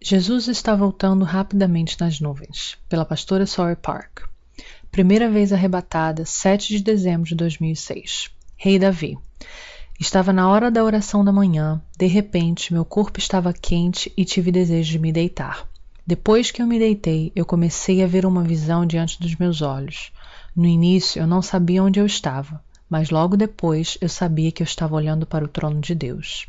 Jesus está voltando rapidamente nas nuvens, pela pastora Sawyer Park. Primeira vez arrebatada, 7 de dezembro de 2006. Rei Davi. Estava na hora da oração da manhã. De repente, meu corpo estava quente e tive desejo de me deitar. Depois que eu me deitei, eu comecei a ver uma visão diante dos meus olhos. No início, eu não sabia onde eu estava, mas logo depois eu sabia que eu estava olhando para o trono de Deus.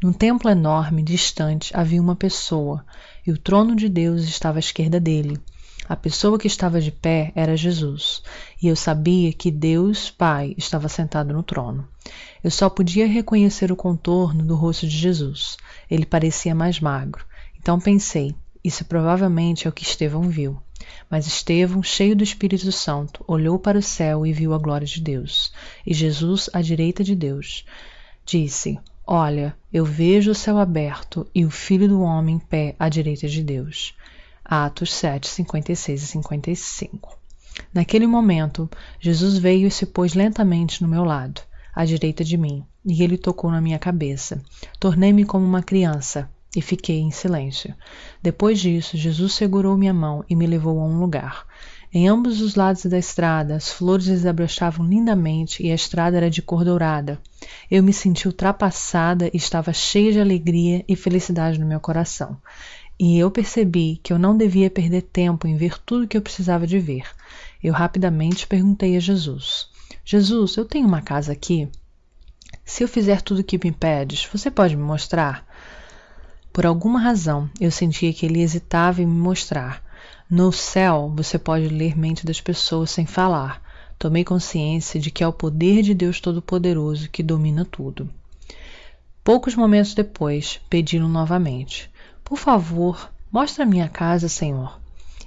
Num templo enorme, distante, havia uma pessoa, e o trono de Deus estava à esquerda dele. A pessoa que estava de pé era Jesus, e eu sabia que Deus, Pai, estava sentado no trono. Eu só podia reconhecer o contorno do rosto de Jesus. Ele parecia mais magro. Então pensei, isso provavelmente é o que Estevão viu. Mas Estevão, cheio do Espírito Santo, olhou para o céu e viu a glória de Deus. E Jesus, à direita de Deus, disse: Olha, eu vejo o céu aberto e o Filho do Homem em pé à direita de Deus. Atos 7, 56 e 55. Naquele momento, Jesus veio e se pôs lentamente no meu lado, à direita de mim, e ele tocou na minha cabeça. Tornei-me como uma criança e fiquei em silêncio. Depois disso, Jesus segurou minha mão e me levou a um lugar. Em ambos os lados da estrada, as flores desabrochavam lindamente e a estrada era de cor dourada. Eu me senti ultrapassada e estava cheia de alegria e felicidade no meu coração. E eu percebi que eu não devia perder tempo em ver tudo o que eu precisava de ver. Eu rapidamente perguntei a Jesus: Jesus, eu tenho uma casa aqui? Se eu fizer tudo o que me pedes, você pode me mostrar? Por alguma razão, eu sentia que ele hesitava em me mostrar. No céu, você pode ler mente das pessoas sem falar. Tomei consciência de que é o poder de Deus Todo-Poderoso que domina tudo. Poucos momentos depois, pedi-lo novamente. Por favor, mostre a minha casa, Senhor.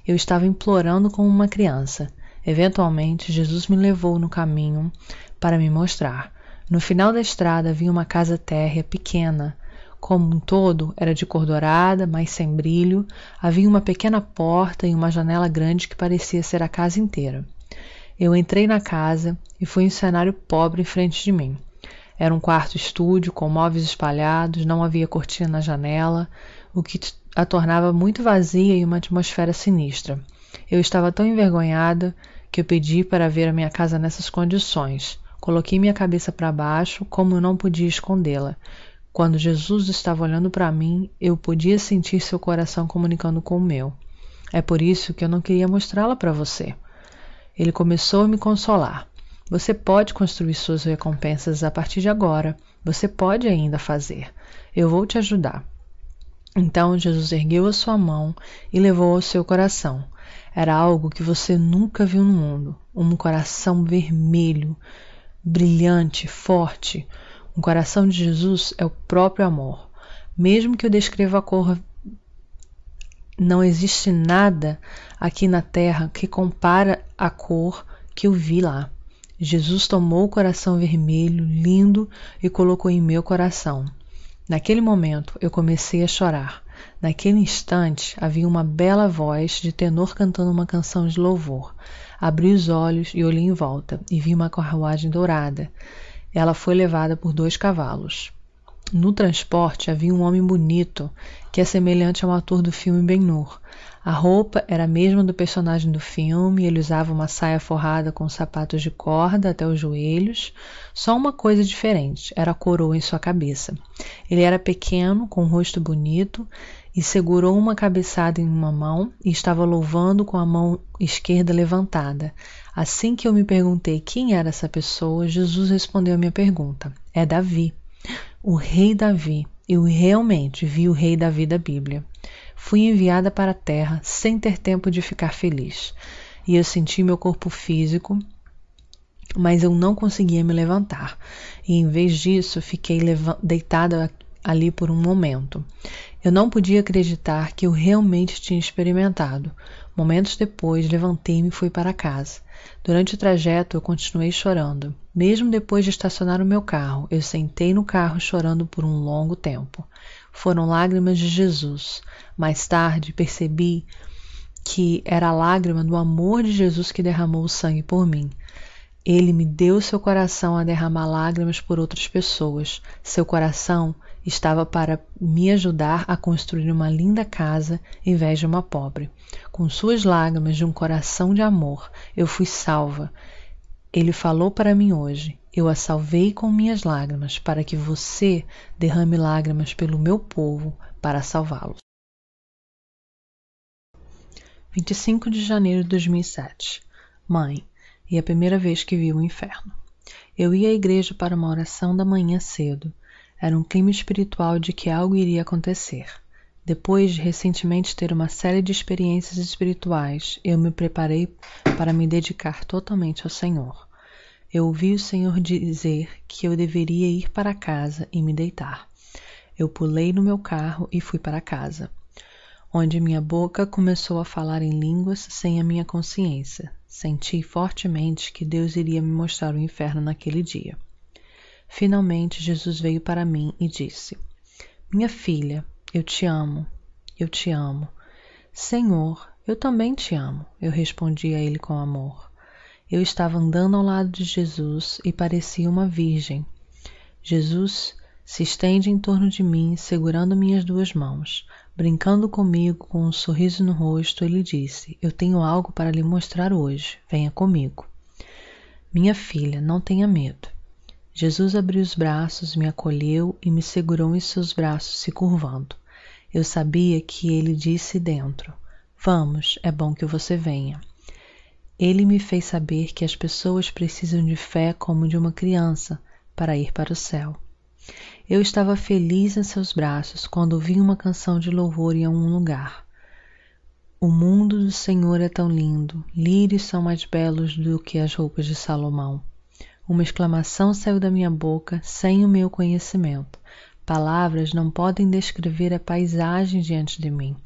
Eu estava implorando como uma criança. Eventualmente, Jesus me levou no caminho para me mostrar. No final da estrada havia uma casa térrea pequena. Como um todo, era de cor dourada, mas sem brilho. Havia uma pequena porta e uma janela grande que parecia ser a casa inteira. Eu entrei na casa e foi um cenário pobre em frente de mim. Era um quarto-estúdio com móveis espalhados, não havia cortina na janela, o que a tornava muito vazia e uma atmosfera sinistra. Eu estava tão envergonhada que eu pedi para ver a minha casa nessas condições. Coloquei minha cabeça para baixo, como eu não podia escondê-la. Quando Jesus estava olhando para mim, eu podia sentir seu coração comunicando com o meu. É por isso que eu não queria mostrá-la para você. Ele começou a me consolar. Você pode construir suas recompensas a partir de agora. Você pode ainda fazer. Eu vou te ajudar. Então Jesus ergueu a sua mão e levou ao seu coração. Era algo que você nunca viu no mundo. Um coração vermelho, brilhante, forte. O coração de Jesus é o próprio amor. Mesmo que eu descreva a cor, não existe nada aqui na terra que compara a cor que eu vi lá. Jesus tomou o coração vermelho, lindo, e colocou em meu coração. Naquele momento, eu comecei a chorar. Naquele instante, havia uma bela voz de tenor cantando uma canção de louvor. Abri os olhos e olhei em volta, e vi uma carruagem dourada. Ela foi levada por 2 cavalos. No transporte havia um homem bonito, que é semelhante ao ator do filme Ben-Hur. A roupa era a mesma do personagem do filme, ele usava uma saia forrada com sapatos de corda até os joelhos. Só uma coisa diferente, era a coroa em sua cabeça. Ele era pequeno, com um rosto bonito, e segurou uma cabeçada em uma mão e estava louvando com a mão esquerda levantada. Assim que eu me perguntei quem era essa pessoa, Jesus respondeu a minha pergunta. É Davi, o rei Davi. Eu realmente vi o rei Davi da Bíblia. Fui enviada para a terra sem ter tempo de ficar feliz. E eu senti meu corpo físico, mas eu não conseguia me levantar. E em vez disso, fiquei deitada ali por um momento. Eu não podia acreditar que eu realmente tinha experimentado. Momentos depois, levantei-me e fui para casa. Durante o trajeto, eu continuei chorando. Mesmo depois de estacionar o meu carro, eu sentei no carro chorando por um longo tempo. Foram lágrimas de Jesus. Mais tarde, percebi que era a lágrima do amor de Jesus que derramou o sangue por mim. Ele me deu seu coração a derramar lágrimas por outras pessoas. Seu coração Estava para me ajudar a construir uma linda casa em vez de uma pobre. Com suas lágrimas de um coração de amor, eu fui salva. Ele falou para mim hoje: eu a salvei com minhas lágrimas, para que você derrame lágrimas pelo meu povo para salvá-los. 25 de janeiro de 2007. Mãe, e a primeira vez que vi o inferno. Eu ia à igreja para uma oração da manhã cedo. Era um clima espiritual de que algo iria acontecer. Depois de recentemente ter uma série de experiências espirituais, eu me preparei para me dedicar totalmente ao Senhor. Eu ouvi o Senhor dizer que eu deveria ir para casa e me deitar. Eu pulei no meu carro e fui para casa, onde minha boca começou a falar em línguas sem a minha consciência. Senti fortemente que Deus iria me mostrar o inferno naquele dia. Finalmente, Jesus veio para mim e disse: minha filha, eu te amo, eu te amo. Senhor, eu também te amo, eu respondi a ele com amor. Eu estava andando ao lado de Jesus e parecia uma virgem. Jesus se estende em torno de mim, segurando minhas duas mãos. Brincando comigo com um sorriso no rosto, ele disse: eu tenho algo para lhe mostrar hoje, venha comigo. Minha filha, não tenha medo. Jesus abriu os braços, me acolheu e me segurou em seus braços, se curvando. Eu sabia que ele disse dentro: vamos, é bom que você venha. Ele me fez saber que as pessoas precisam de fé como de uma criança para ir para o céu. Eu estava feliz em seus braços quando ouvi uma canção de louvor em algum lugar. O mundo do Senhor é tão lindo, lírios são mais belos do que as roupas de Salomão. Uma exclamação saiu da minha boca sem o meu conhecimento. Palavras não podem descrever a paisagem diante de mim.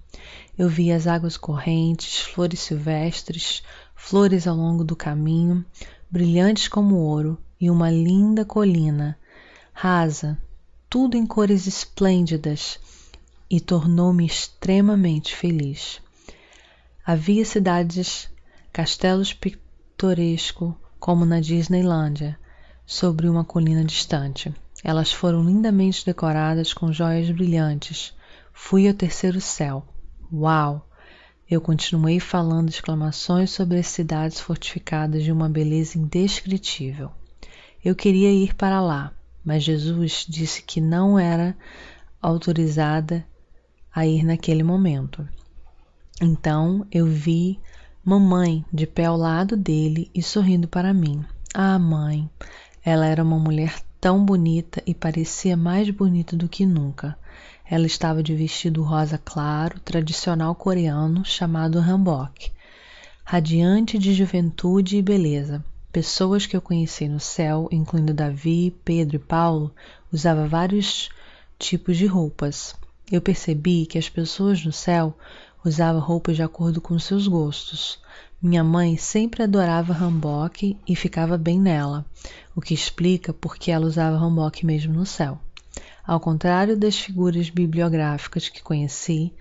Eu vi as águas correntes, flores silvestres, flores ao longo do caminho, brilhantes como ouro, e uma linda colina, rasa, tudo em cores esplêndidas, e tornou-me extremamente feliz. Havia cidades, castelos pitorescos, como na Disneylândia, sobre uma colina distante. Elas foram lindamente decoradas com joias brilhantes. Fui ao terceiro céu. Uau! Eu continuei falando exclamações sobre as cidades fortificadas de uma beleza indescritível. Eu queria ir para lá, mas Jesus disse que não era autorizada a ir naquele momento. Então eu vi mamãe de pé ao lado dele e sorrindo para mim. Ah, mãe! Ela era uma mulher tão bonita e parecia mais bonita do que nunca. Ela estava de vestido rosa claro, tradicional coreano, chamado hanbok, radiante de juventude e beleza. Pessoas que eu conheci no céu, incluindo Davi, Pedro e Paulo, usavam vários tipos de roupas. Eu percebi que as pessoas no céu usavam roupas de acordo com seus gostos. Minha mãe sempre adorava hanbok e ficava bem nela, o que explica por que ela usava hanbok mesmo no céu. Ao contrário das figuras bibliográficas que conheci,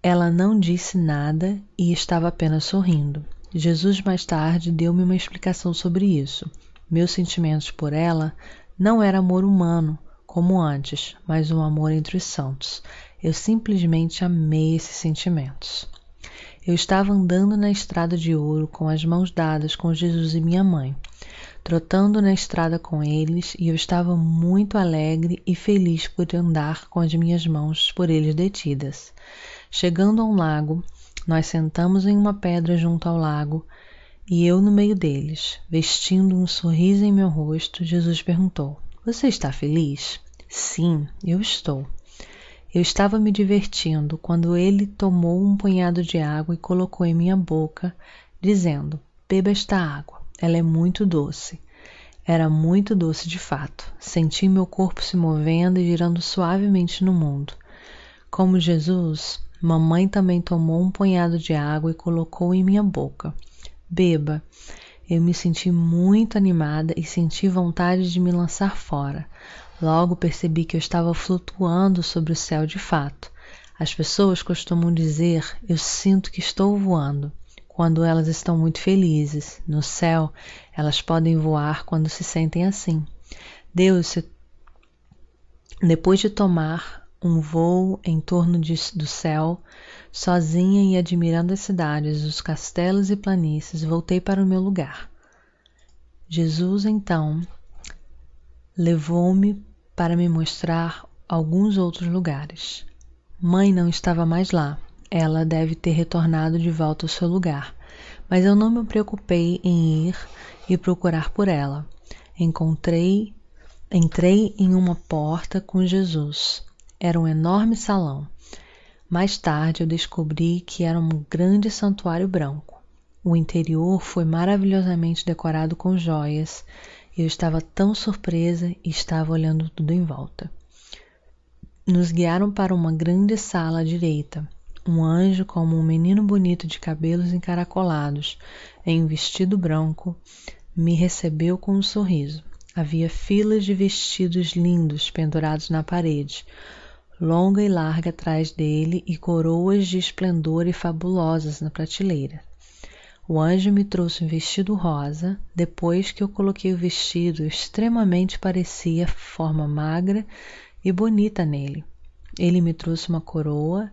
ela não disse nada e estava apenas sorrindo. Jesus mais tarde deu-me uma explicação sobre isso. Meus sentimentos por ela não era amor humano, como antes, mas um amor entre os santos. Eu simplesmente amei esses sentimentos. Eu estava andando na estrada de ouro com as mãos dadas com Jesus e minha mãe, trotando na estrada com eles, e eu estava muito alegre e feliz por andar com as minhas mãos por eles detidas. Chegando a um lago, nós sentamos em uma pedra junto ao lago, e eu no meio deles, vestindo um sorriso em meu rosto. Jesus perguntou: você está feliz? Sim, eu estou. Eu estava me divertindo quando ele tomou um punhado de água e colocou em minha boca, dizendo: beba esta água, ela é muito doce. Era muito doce de fato. Senti meu corpo se movendo e girando suavemente no mundo. Como Jesus, mamãe também tomou um punhado de água e colocou em minha boca. Beba. Eu me senti muito animada e senti vontade de me lançar fora. Logo percebi que eu estava flutuando sobre o céu de fato. As pessoas costumam dizer: eu sinto que estou voando, quando elas estão muito felizes. No céu, elas podem voar quando se sentem assim. Deus se Depois de tomar um voo em torno do céu, sozinha e admirando as cidades, os castelos e planícies, voltei para o meu lugar. Jesus, então, levou-me para me mostrar alguns outros lugares. Mãe não estava mais lá. Ela deve ter retornado de volta ao seu lugar. Mas eu não me preocupei em ir e procurar por ela. Entrei em uma porta com Jesus. Era um enorme salão. Mais tarde eu descobri que era um grande santuário branco. O interior foi maravilhosamente decorado com joias. Eu estava tão surpresa e estava olhando tudo em volta. Nos guiaram para uma grande sala à direita. Um anjo, como um menino bonito de cabelos encaracolados, em um vestido branco, me recebeu com um sorriso. Havia filas de vestidos lindos pendurados na parede, longa e larga atrás dele, e coroas de esplendor e fabulosas na prateleira. O anjo me trouxe um vestido rosa. Depois que eu coloquei o vestido, extremamente parecia forma magra e bonita nele. Ele me trouxe uma coroa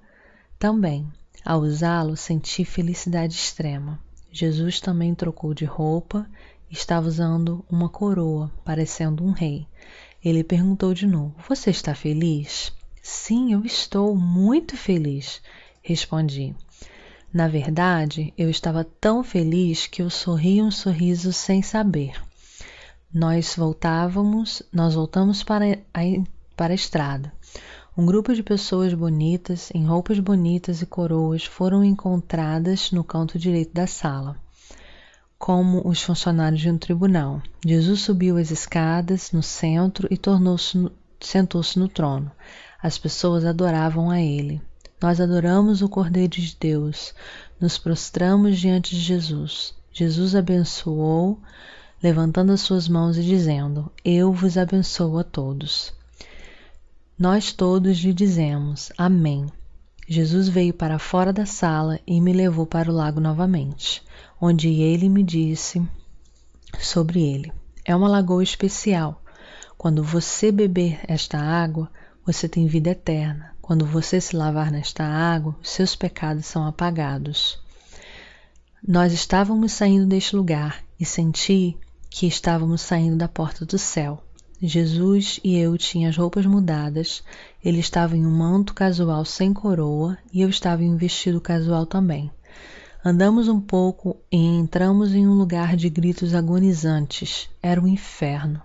também. Ao usá-lo, senti felicidade extrema. Jesus também trocou de roupa e estava usando uma coroa, parecendo um rei. Ele perguntou de novo: "Você está feliz?" "Sim, eu estou muito feliz", respondi. Na verdade, eu estava tão feliz que eu sorri um sorriso sem saber. Nós voltamos para a estrada. Um grupo de pessoas bonitas, em roupas bonitas e coroas, foram encontradas no canto direito da sala, como os funcionários de um tribunal. Jesus subiu as escadas no centro e sentou-se no trono. As pessoas adoravam a ele. Nós adoramos o Cordeiro de Deus. Nos prostramos diante de Jesus. Jesus abençoou, levantando as suas mãos e dizendo: "Eu vos abençoo a todos." Nós todos lhe dizemos: "Amém." Jesus veio para fora da sala e me levou para o lago novamente, onde ele me disse sobre ele: "É uma lagoa especial. Quando você beber esta água, você tem vida eterna. Quando você se lavar nesta água, seus pecados são apagados." Nós estávamos saindo deste lugar e senti que estávamos saindo da porta do céu. Jesus e eu tinham as roupas mudadas. Ele estava em um manto casual sem coroa e eu estava em um vestido casual também. Andamos um pouco e entramos em um lugar de gritos agonizantes. Era o inferno.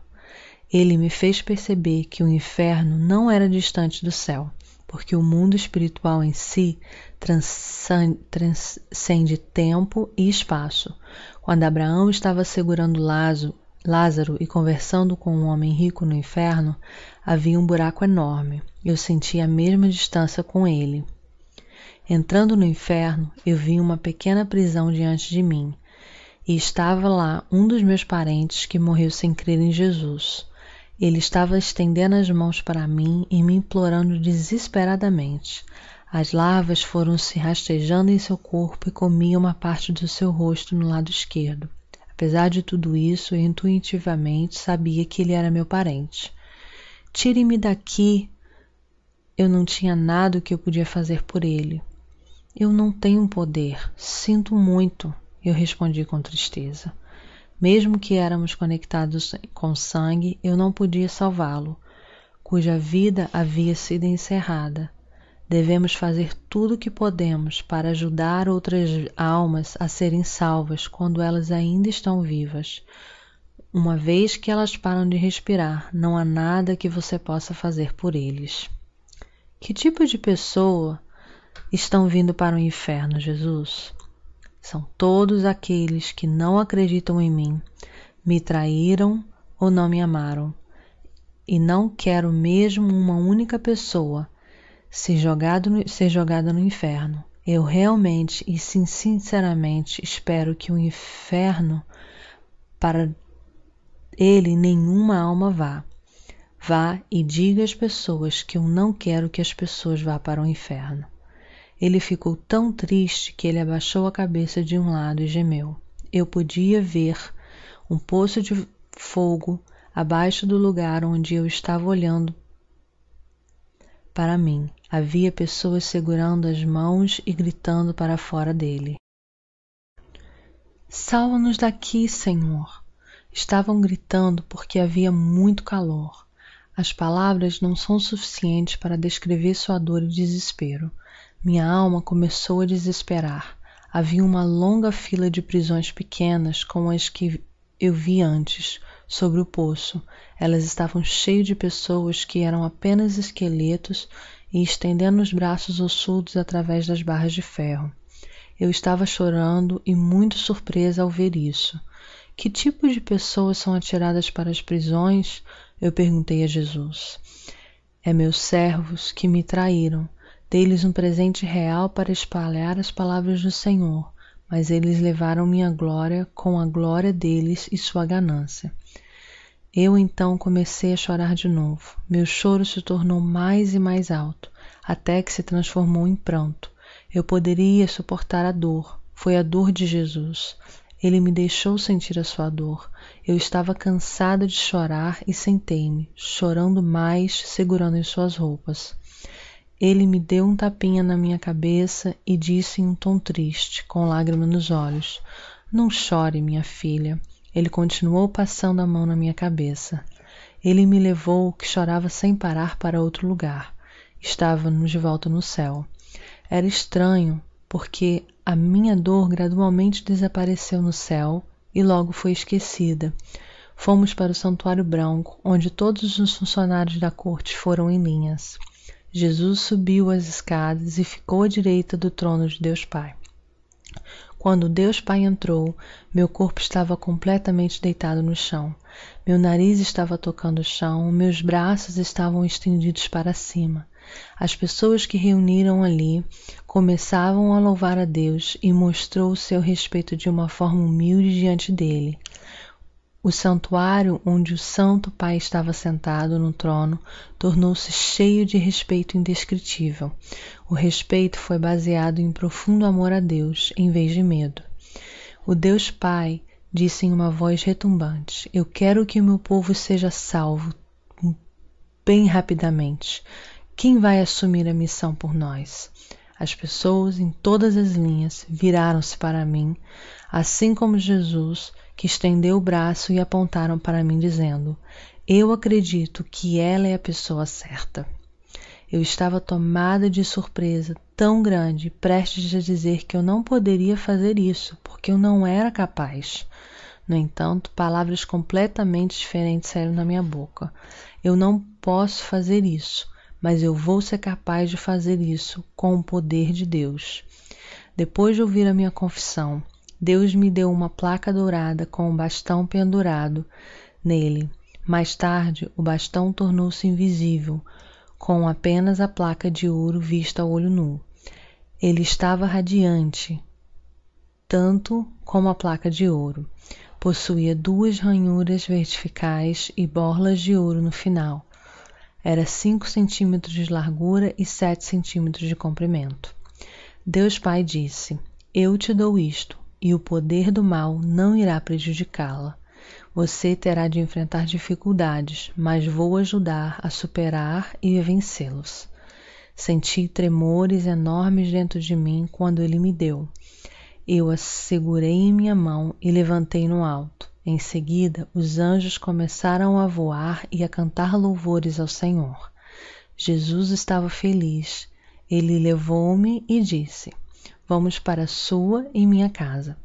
Ele me fez perceber que o inferno não era distante do céu, porque o mundo espiritual em si transcende tempo e espaço. Quando Abraão estava segurando Lázaro e conversando com um homem rico no inferno, havia um buraco enorme. Eu sentia a mesma distância com ele. Entrando no inferno, eu vi uma pequena prisão diante de mim, e estava lá um dos meus parentes que morreu sem crer em Jesus. Ele estava estendendo as mãos para mim e me implorando desesperadamente. As larvas foram se rastejando em seu corpo e comiam uma parte do seu rosto no lado esquerdo. Apesar de tudo isso, eu intuitivamente sabia que ele era meu parente. "Tire-me daqui." Eu não tinha nada que eu podia fazer por ele. "Eu não tenho poder. Sinto muito", eu respondi com tristeza. Mesmo que éramos conectados com sangue, eu não podia salvá-lo, cuja vida havia sido encerrada. Devemos fazer tudo o que podemos para ajudar outras almas a serem salvas quando elas ainda estão vivas. Uma vez que elas param de respirar, não há nada que você possa fazer por eles. Que tipo de pessoa estão vindo para o inferno, Jesus? São todos aqueles que não acreditam em mim, me traíram ou não me amaram. E não quero mesmo uma única pessoa ser jogada no inferno. Eu realmente e sinceramente espero que o inferno, para ele nenhuma alma vá. Vá e diga às pessoas que eu não quero que as pessoas vá para o inferno. Ele ficou tão triste que ele abaixou a cabeça de um lado e gemeu. Eu podia ver um poço de fogo abaixo do lugar onde eu estava olhando para mim. Havia pessoas segurando as mãos e gritando para fora dele. Salva-nos daqui, Senhor! Estavam gritando porque havia muito calor. As palavras não são suficientes para descrever sua dor e desespero. Minha alma começou a desesperar. Havia uma longa fila de prisões pequenas como as que eu vi antes, sobre o poço. Elas estavam cheias de pessoas que eram apenas esqueletos e estendendo os braços ossudos através das barras de ferro. Eu estava chorando e muito surpresa ao ver isso. Que tipo de pessoas são atiradas para as prisões? Eu perguntei a Jesus. É meus servos que me traíram. Dei-lhes um presente real para espalhar as palavras do Senhor, mas eles levaram minha glória com a glória deles e sua ganância. Eu então comecei a chorar de novo. Meu choro se tornou mais e mais alto, até que se transformou em pranto. Eu poderia suportar a dor. Foi a dor de Jesus. Ele me deixou sentir a sua dor. Eu estava cansada de chorar e sentei-me, chorando mais, segurando em suas roupas. Ele me deu um tapinha na minha cabeça e disse em um tom triste, com lágrimas nos olhos: Não chore, minha filha. Ele continuou passando a mão na minha cabeça. Ele me levou, que chorava sem parar, para outro lugar. Estávamos de volta no céu. Era estranho, porque a minha dor gradualmente desapareceu no céu e logo foi esquecida. Fomos para o santuário branco, onde todos os funcionários da corte foram em linhas. Jesus subiu as escadas e ficou à direita do trono de Deus Pai. Quando Deus Pai entrou, meu corpo estava completamente deitado no chão. Meu nariz estava tocando o chão, meus braços estavam estendidos para cima. As pessoas que reuniram ali começavam a louvar a Deus e mostrou seu respeito de uma forma humilde diante dele. O santuário onde o Santo Pai estava sentado no trono tornou-se cheio de respeito indescritível. O respeito foi baseado em profundo amor a Deus, em vez de medo. O Deus Pai disse em uma voz retumbante: Eu quero que o meu povo seja salvo bem rapidamente. Quem vai assumir a missão por nós? As pessoas em todas as linhas viraram-se para mim, assim como Jesus, que estendeu o braço e apontaram para mim dizendo: Eu acredito que ela é a pessoa certa. Eu estava tomada de surpresa tão grande, prestes a dizer que eu não poderia fazer isso, porque eu não era capaz. No entanto, palavras completamente diferentes saíram da minha boca. Eu não posso fazer isso, mas eu vou ser capaz de fazer isso com o poder de Deus. Depois de ouvir a minha confissão, Deus me deu uma placa dourada com um bastão pendurado nele. Mais tarde, o bastão tornou-se invisível, com apenas a placa de ouro vista a olho nu. Ele estava radiante, tanto como a placa de ouro. Possuía 2 ranhuras verticais e borlas de ouro no final. Era 5 centímetros de largura e 7 centímetros de comprimento. Deus Pai disse: Eu te dou isto, e o poder do mal não irá prejudicá-la. Você terá de enfrentar dificuldades, mas vou ajudar a superar e a vencê-los. Senti tremores enormes dentro de mim quando ele me deu. Eu a segurei em minha mão e levantei no alto. Em seguida, os anjos começaram a voar e a cantar louvores ao Senhor. Jesus estava feliz. Ele levou-me e disse: Vamos para a sua e minha casa.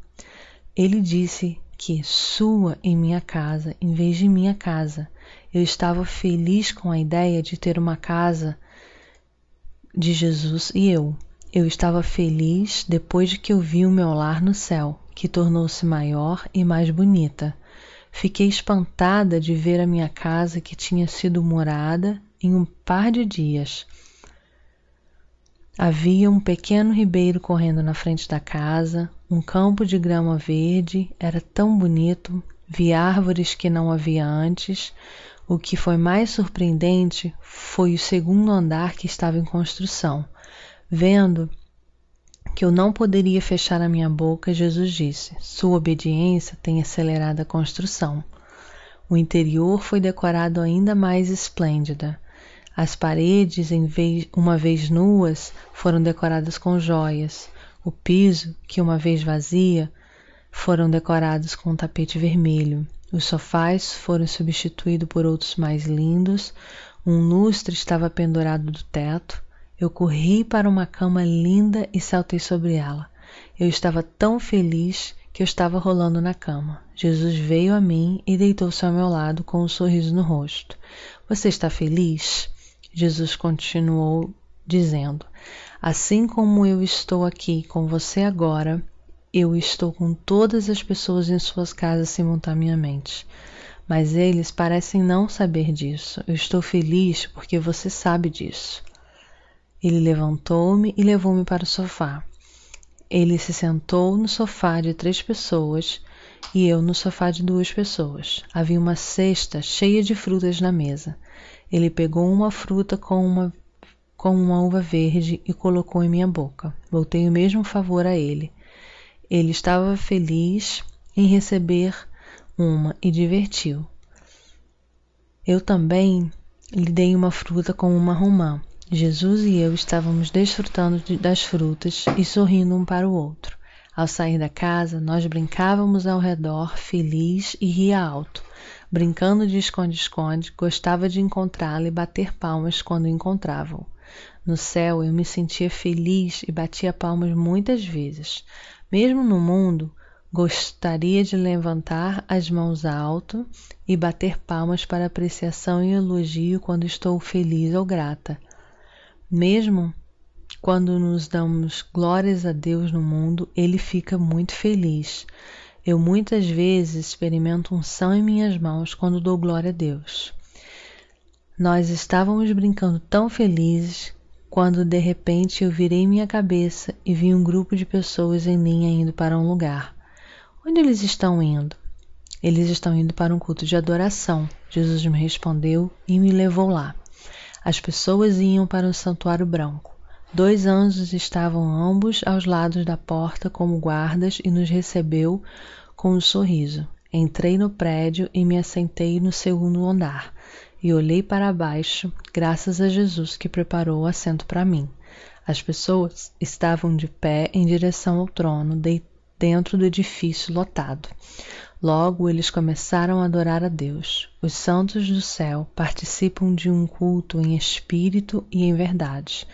Ele disse que sua em minha casa, em vez de minha casa. Eu estava feliz com a ideia de ter uma casa de Jesus e eu. Eu estava feliz depois de que eu vi o meu lar no céu, que tornou-se maior e mais bonita. Fiquei espantada de ver a minha casa que tinha sido morada em um par de dias. Havia um pequeno ribeiro correndo na frente da casa, um campo de grama verde, era tão bonito, vi árvores que não havia antes. O que foi mais surpreendente foi o segundo andar que estava em construção. Vendo que eu não poderia fechar a minha boca, Jesus disse: Sua obediência tem acelerado a construção. O interior foi decorado ainda mais esplêndida. As paredes, uma vez nuas, foram decoradas com joias. O piso, que uma vez vazia, foram decorados com um tapete vermelho. Os sofás foram substituídos por outros mais lindos. Um lustre estava pendurado do teto. Eu corri para uma cama linda e saltei sobre ela. Eu estava tão feliz que eu estava rolando na cama. Jesus veio a mim e deitou-se ao meu lado com um sorriso no rosto. Você está feliz? Jesus continuou dizendo: assim como eu estou aqui com você agora, eu estou com todas as pessoas em suas casas simultaneamente. Mas eles parecem não saber disso. Eu estou feliz porque você sabe disso. Ele levantou-me e levou-me para o sofá. Ele se sentou no sofá de 3 pessoas e eu no sofá de 2 pessoas. Havia uma cesta cheia de frutas na mesa. Ele pegou uma fruta com uma uva verde e colocou em minha boca. Voltei o mesmo favor a ele. Ele estava feliz em receber uma e divertiu. Eu também lhe dei uma fruta com uma romã. Jesus e eu estávamos desfrutando das frutas e sorrindo um para o outro. Ao sair da casa, nós brincávamos ao redor, feliz e ria alto. Brincando de esconde-esconde, gostava de encontrá-lo e bater palmas quando o encontravam. No céu, eu me sentia feliz e batia palmas muitas vezes. Mesmo no mundo, gostaria de levantar as mãos alto e bater palmas para apreciação e elogio quando estou feliz ou grata. Mesmo quando nos damos glórias a Deus no mundo, Ele fica muito feliz. Eu muitas vezes experimento unção em minhas mãos quando dou glória a Deus. Nós estávamos brincando tão felizes quando de repente eu virei minha cabeça e vi um grupo de pessoas em linha indo para um lugar. Onde eles estão indo? Eles estão indo para um culto de adoração. Jesus me respondeu e me levou lá. As pessoas iam para o santuário branco. 2 anjos estavam ambos aos lados da porta como guardas e nos recebeu com um sorriso. Entrei no prédio e me assentei no 2º andar e olhei para baixo, graças a Jesus que preparou o assento para mim. As pessoas estavam de pé em direção ao trono, dentro do edifício lotado. Logo, eles começaram a adorar a Deus. Os santos do céu participam de um culto em espírito e em verdade.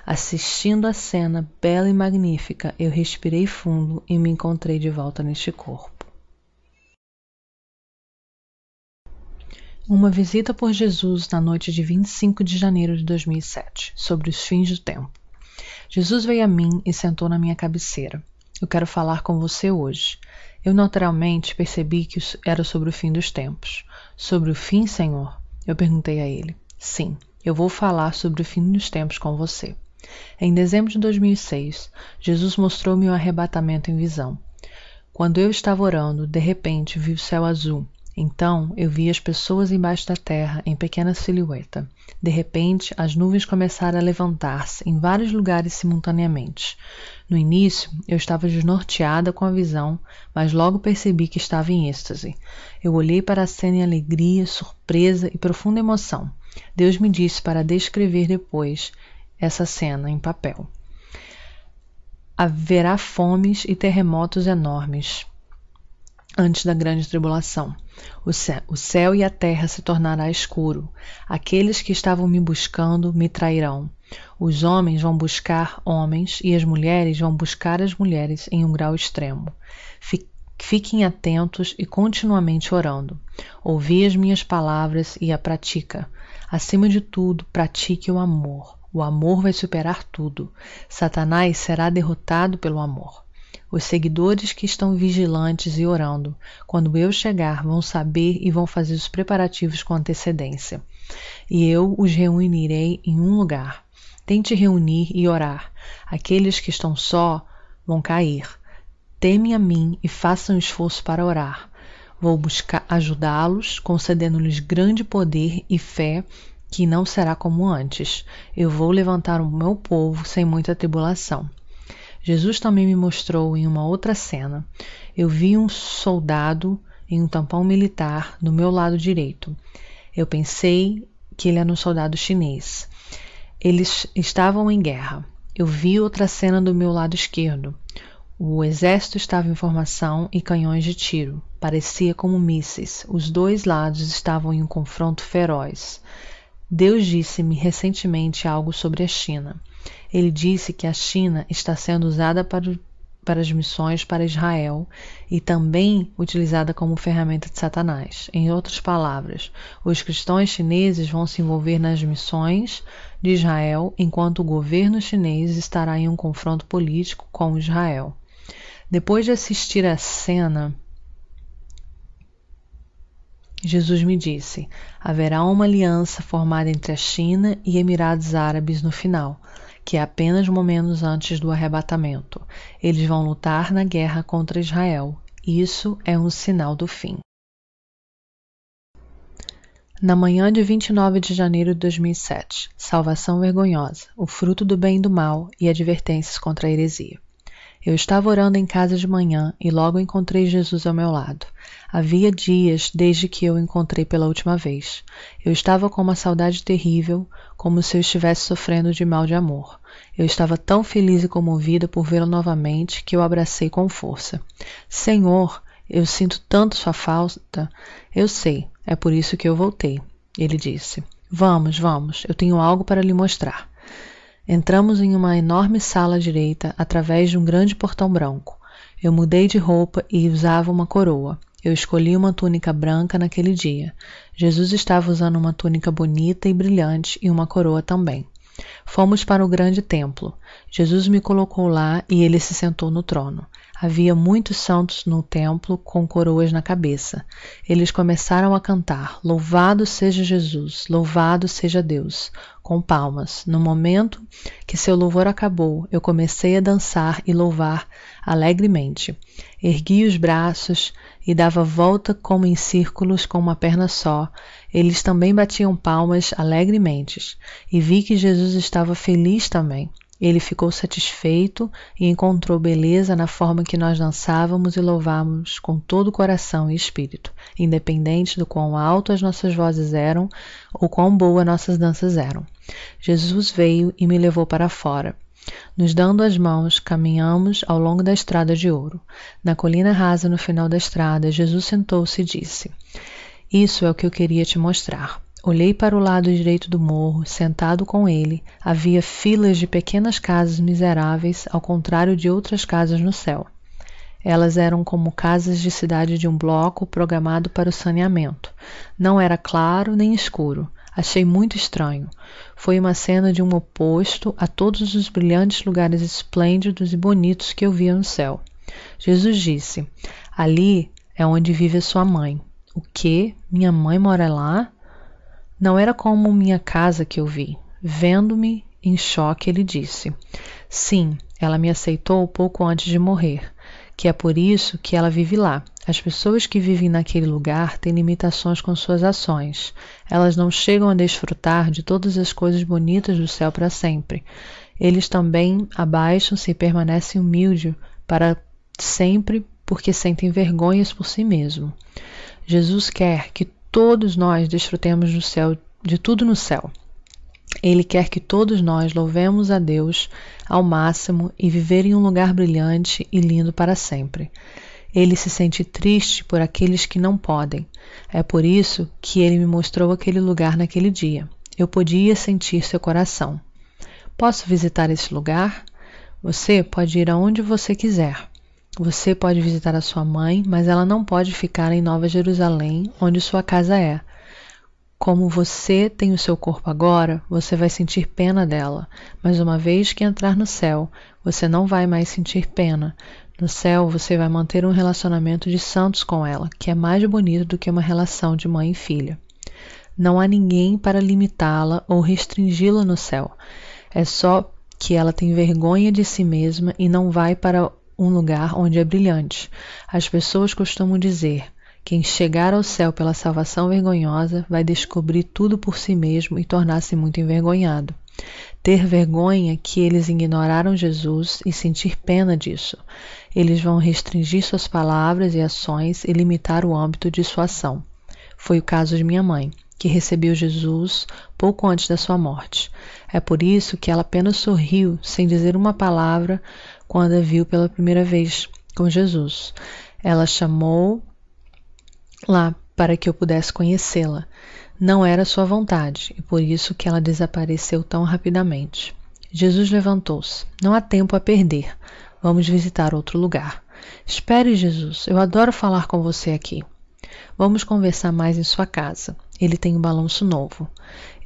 Assistindo a cena bela e magnífica, eu respirei fundo e me encontrei de volta neste corpo. Uma visita por Jesus na noite de 25 de janeiro de 2007, sobre os fins do tempo. Jesus veio a mim e sentou na minha cabeceira. Eu quero falar com você hoje. Eu naturalmente percebi que era sobre o fim dos tempos. Sobre o fim, Senhor? Eu perguntei a ele. Sim, eu vou falar sobre o fim dos tempos com você. Em dezembro de 2006, Jesus mostrou-me o arrebatamento em visão. Quando eu estava orando, de repente vi o céu azul. Então eu vi as pessoas embaixo da terra em pequena silhueta. De repente, as nuvens começaram a levantar-se em vários lugares simultaneamente. No início, eu estava desnorteada com a visão, mas logo percebi que estava em êxtase. Eu olhei para a cena em alegria, surpresa e profunda emoção. Deus me disse para descrever depois essa cena em papel. Haverá fomes e terremotos enormes antes da grande tribulação. O céu e a terra se tornará escuro. Aqueles que estavam me buscando me trairão. Os homens vão buscar homens e as mulheres vão buscar as mulheres em um grau extremo. Fiquem atentos e continuamente orando. Ouvi as minhas palavras e a pratica. Acima de tudo, pratique o amor. O amor vai superar tudo. Satanás será derrotado pelo amor. Os seguidores que estão vigilantes e orando, quando eu chegar, vão saber e vão fazer os preparativos com antecedência. E eu os reunirei em um lugar. Tente reunir e orar. Aqueles que estão só vão cair. Temem a mim e façam esforço para orar. Vou buscar ajudá-los, concedendo-lhes grande poder e fé que não será como antes. Eu vou levantar o meu povo sem muita tribulação. Jesus também me mostrou em uma outra cena. Eu vi um soldado em um tampão militar do meu lado direito. Eu pensei que ele era um soldado chinês. Eles estavam em guerra. Eu vi outra cena do meu lado esquerdo. O exército estava em formação e canhões de tiro. Parecia como mísseis. Os dois lados estavam em um confronto feroz. Deus disse-me recentemente algo sobre a China. Ele disse que a China está sendo usada para as missões para Israel e também utilizada como ferramenta de Satanás. Em outras palavras, os cristãos chineses vão se envolver nas missões de Israel, enquanto o governo chinês estará em um confronto político com Israel. Depois de assistir à cena, Jesus me disse: haverá uma aliança formada entre a China e Emirados Árabes no final, que é apenas momentos antes do arrebatamento. Eles vão lutar na guerra contra Israel. Isso é um sinal do fim. Na manhã de 29 de janeiro de 2007, salvação vergonhosa, o fruto do bem e do mal e advertências contra a heresia. Eu estava orando em casa de manhã e logo encontrei Jesus ao meu lado. Havia dias desde que eu o encontrei pela última vez. Eu estava com uma saudade terrível, como se eu estivesse sofrendo de mal de amor. Eu estava tão feliz e comovida por vê-lo novamente que eu o abracei com força. Senhor, eu sinto tanto sua falta. Eu sei, é por isso que eu voltei. Ele disse: Vamos, eu tenho algo para lhe mostrar. Entramos em uma enorme sala à direita através de um grande portão branco. Eu mudei de roupa e usava uma coroa. Eu escolhi uma túnica branca naquele dia. Jesus estava usando uma túnica bonita e brilhante e uma coroa também. Fomos para o grande templo. Jesus me colocou lá e ele se sentou no trono. Havia muitos santos no templo com coroas na cabeça. Eles começaram a cantar: Louvado seja Jesus, louvado seja Deus, com palmas. No momento que seu louvor acabou, eu comecei a dançar e louvar alegremente. Ergui os braços e dava volta como em círculos com uma perna só. Eles também batiam palmas alegremente. E vi que Jesus estava feliz também. Ele ficou satisfeito e encontrou beleza na forma que nós dançávamos e louvávamos com todo o coração e espírito, independente do quão alto as nossas vozes eram ou quão boas nossas danças eram. Jesus veio e me levou para fora. Nos dando as mãos, caminhamos ao longo da estrada de ouro. Na colina rasa no final da estrada, Jesus sentou-se e disse: Isso é o que eu queria te mostrar. Olhei para o lado direito do morro. Sentado com ele, havia filas de pequenas casas miseráveis, ao contrário de outras casas no céu. Elas eram como casas de cidade de um bloco programado para o saneamento. Não era claro nem escuro. Achei muito estranho. Foi uma cena de um oposto a todos os brilhantes lugares esplêndidos e bonitos que eu via no céu. Jesus disse: Ali é onde vive a sua mãe. O quê? Minha mãe mora lá? Não era como minha casa que eu vi. Vendo-me em choque, ele disse: Sim, ela me aceitou pouco antes de morrer, que é por isso que ela vive lá. As pessoas que vivem naquele lugar têm limitações com suas ações. Elas não chegam a desfrutar de todas as coisas bonitas do céu para sempre. Eles também abaixam-se e permanecem humildes para sempre porque sentem vergonhas por si mesmo. Jesus quer que todos nós desfrutemos do céu, de tudo no céu. Ele quer que todos nós louvemos a Deus ao máximo e viver em um lugar brilhante e lindo para sempre. Ele se sente triste por aqueles que não podem. É por isso que ele me mostrou aquele lugar naquele dia. Eu podia sentir seu coração. Posso visitar esse lugar? Você pode ir aonde você quiser. Você pode visitar a sua mãe, mas ela não pode ficar em Nova Jerusalém, onde sua casa é. Como você tem o seu corpo agora, você vai sentir pena dela, mas uma vez que entrar no céu, você não vai mais sentir pena. No céu, você vai manter um relacionamento de santos com ela, que é mais bonito do que uma relação de mãe e filha. Não há ninguém para limitá-la ou restringi-la no céu. É só que ela tem vergonha de si mesma e não vai para um lugar onde é brilhante. As pessoas costumam dizer: quem chegar ao céu pela salvação vergonhosa vai descobrir tudo por si mesmo e tornar-se muito envergonhado. Ter vergonha que eles ignoraram Jesus e sentir pena disso. Eles vão restringir suas palavras e ações e limitar o âmbito de sua ação. Foi o caso de minha mãe. que recebeu Jesus pouco antes da sua morte. É por isso que ela apenas sorriu, sem dizer uma palavra, quando a viu pela primeira vez com Jesus. Ela chamou lá para que eu pudesse conhecê-la. Não era sua vontade, e por isso que ela desapareceu tão rapidamente. Jesus levantou-se. Não há tempo a perder. Vamos visitar outro lugar. Espere, Jesus. Eu adoro falar com você aqui. Vamos conversar mais em sua casa. Ele tem um balanço novo.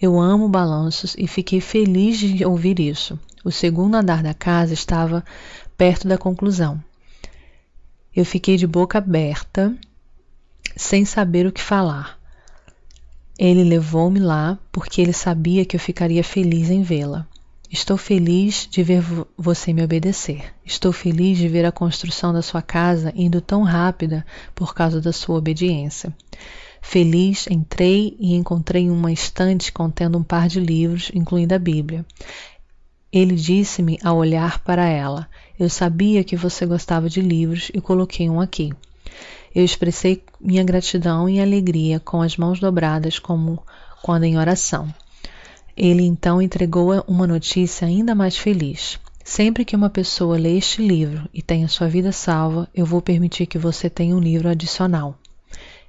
Eu amo balanços e fiquei feliz de ouvir isso. O segundo andar da casa estava perto da conclusão. Eu fiquei de boca aberta, sem saber o que falar. Ele levou-me lá porque ele sabia que eu ficaria feliz em vê-la. Estou feliz de ver você me obedecer. Estou feliz de ver a construção da sua casa indo tão rápida por causa da sua obediência. Feliz, entrei e encontrei uma estante contendo um par de livros, incluindo a Bíblia. Ele disse-me ao olhar para ela: eu sabia que você gostava de livros e coloquei um aqui. Eu expressei minha gratidão e alegria com as mãos dobradas como quando em oração. Ele então entregou uma notícia ainda mais feliz. Sempre que uma pessoa lê este livro e tem a sua vida salva, eu vou permitir que você tenha um livro adicional.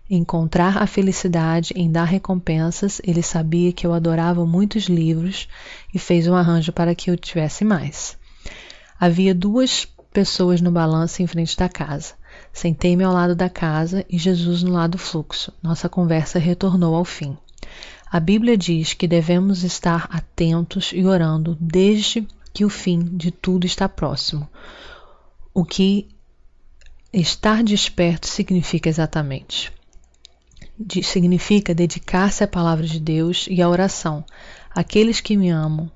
Encontrar a felicidade em dar recompensas, ele sabia que eu adorava muitos livros e fez um arranjo para que eu tivesse mais. Havia 2 pessoas no balanço em frente da casa. Sentei-me ao lado da casa e Jesus no lado fluxo. Nossa conversa retornou ao fim. A Bíblia diz que devemos estar atentos e orando desde que o fim de tudo está próximo. O que estar desperto significa exatamente? Significa dedicar-se à palavra de Deus e à oração. Aqueles que me amam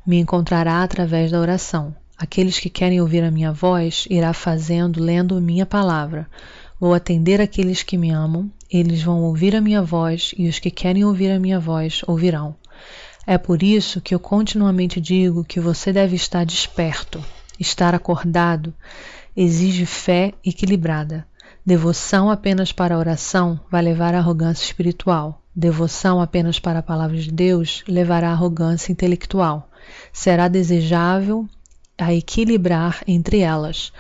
me encontrará através da oração. Aqueles que querem ouvir a minha voz irá fazendo, lendo minha palavra. Vou atender aqueles que me amam, eles vão ouvir a minha voz, e os que querem ouvir a minha voz ouvirão. É por isso que eu continuamente digo que você deve estar desperto. Estar acordado exige fé equilibrada. Devoção apenas para a oração vai levar à arrogância espiritual. Devoção apenas para a palavra de Deus levará à arrogância intelectual. Será desejável a equilibrar entre elas,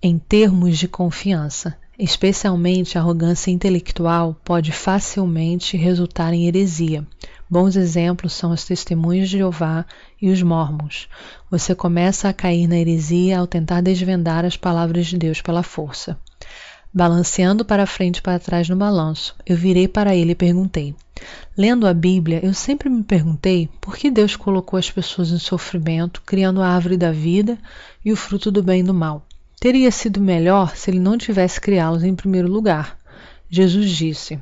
em termos de confiança. Especialmente a arrogância intelectual pode facilmente resultar em heresia. Bons exemplos são as testemunhas de Jeová e os mórmons. Você começa a cair na heresia ao tentar desvendar as palavras de Deus pela força. Balanceando para frente e para trás no balanço, eu virei para ele e perguntei. Lendo a Bíblia, eu sempre me perguntei por que Deus colocou as pessoas em sofrimento, criando a árvore da vida e o fruto do bem e do mal. Teria sido melhor se ele não tivesse criá-los em primeiro lugar. Jesus disse: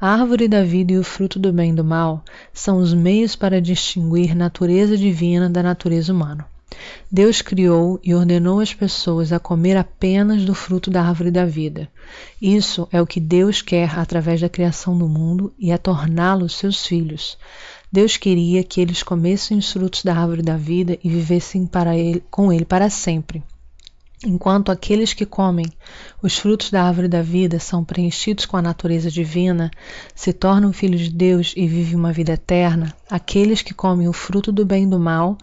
a árvore da vida e o fruto do bem e do mal são os meios para distinguir natureza divina da natureza humana. Deus criou e ordenou as pessoas a comer apenas do fruto da árvore da vida. Isso é o que Deus quer através da criação do mundo e é torná-los seus filhos. Deus queria que eles comessem os frutos da árvore da vida e vivessem com ele para sempre. Enquanto aqueles que comem os frutos da árvore da vida são preenchidos com a natureza divina, se tornam filhos de Deus e vivem uma vida eterna, aqueles que comem o fruto do bem e do mal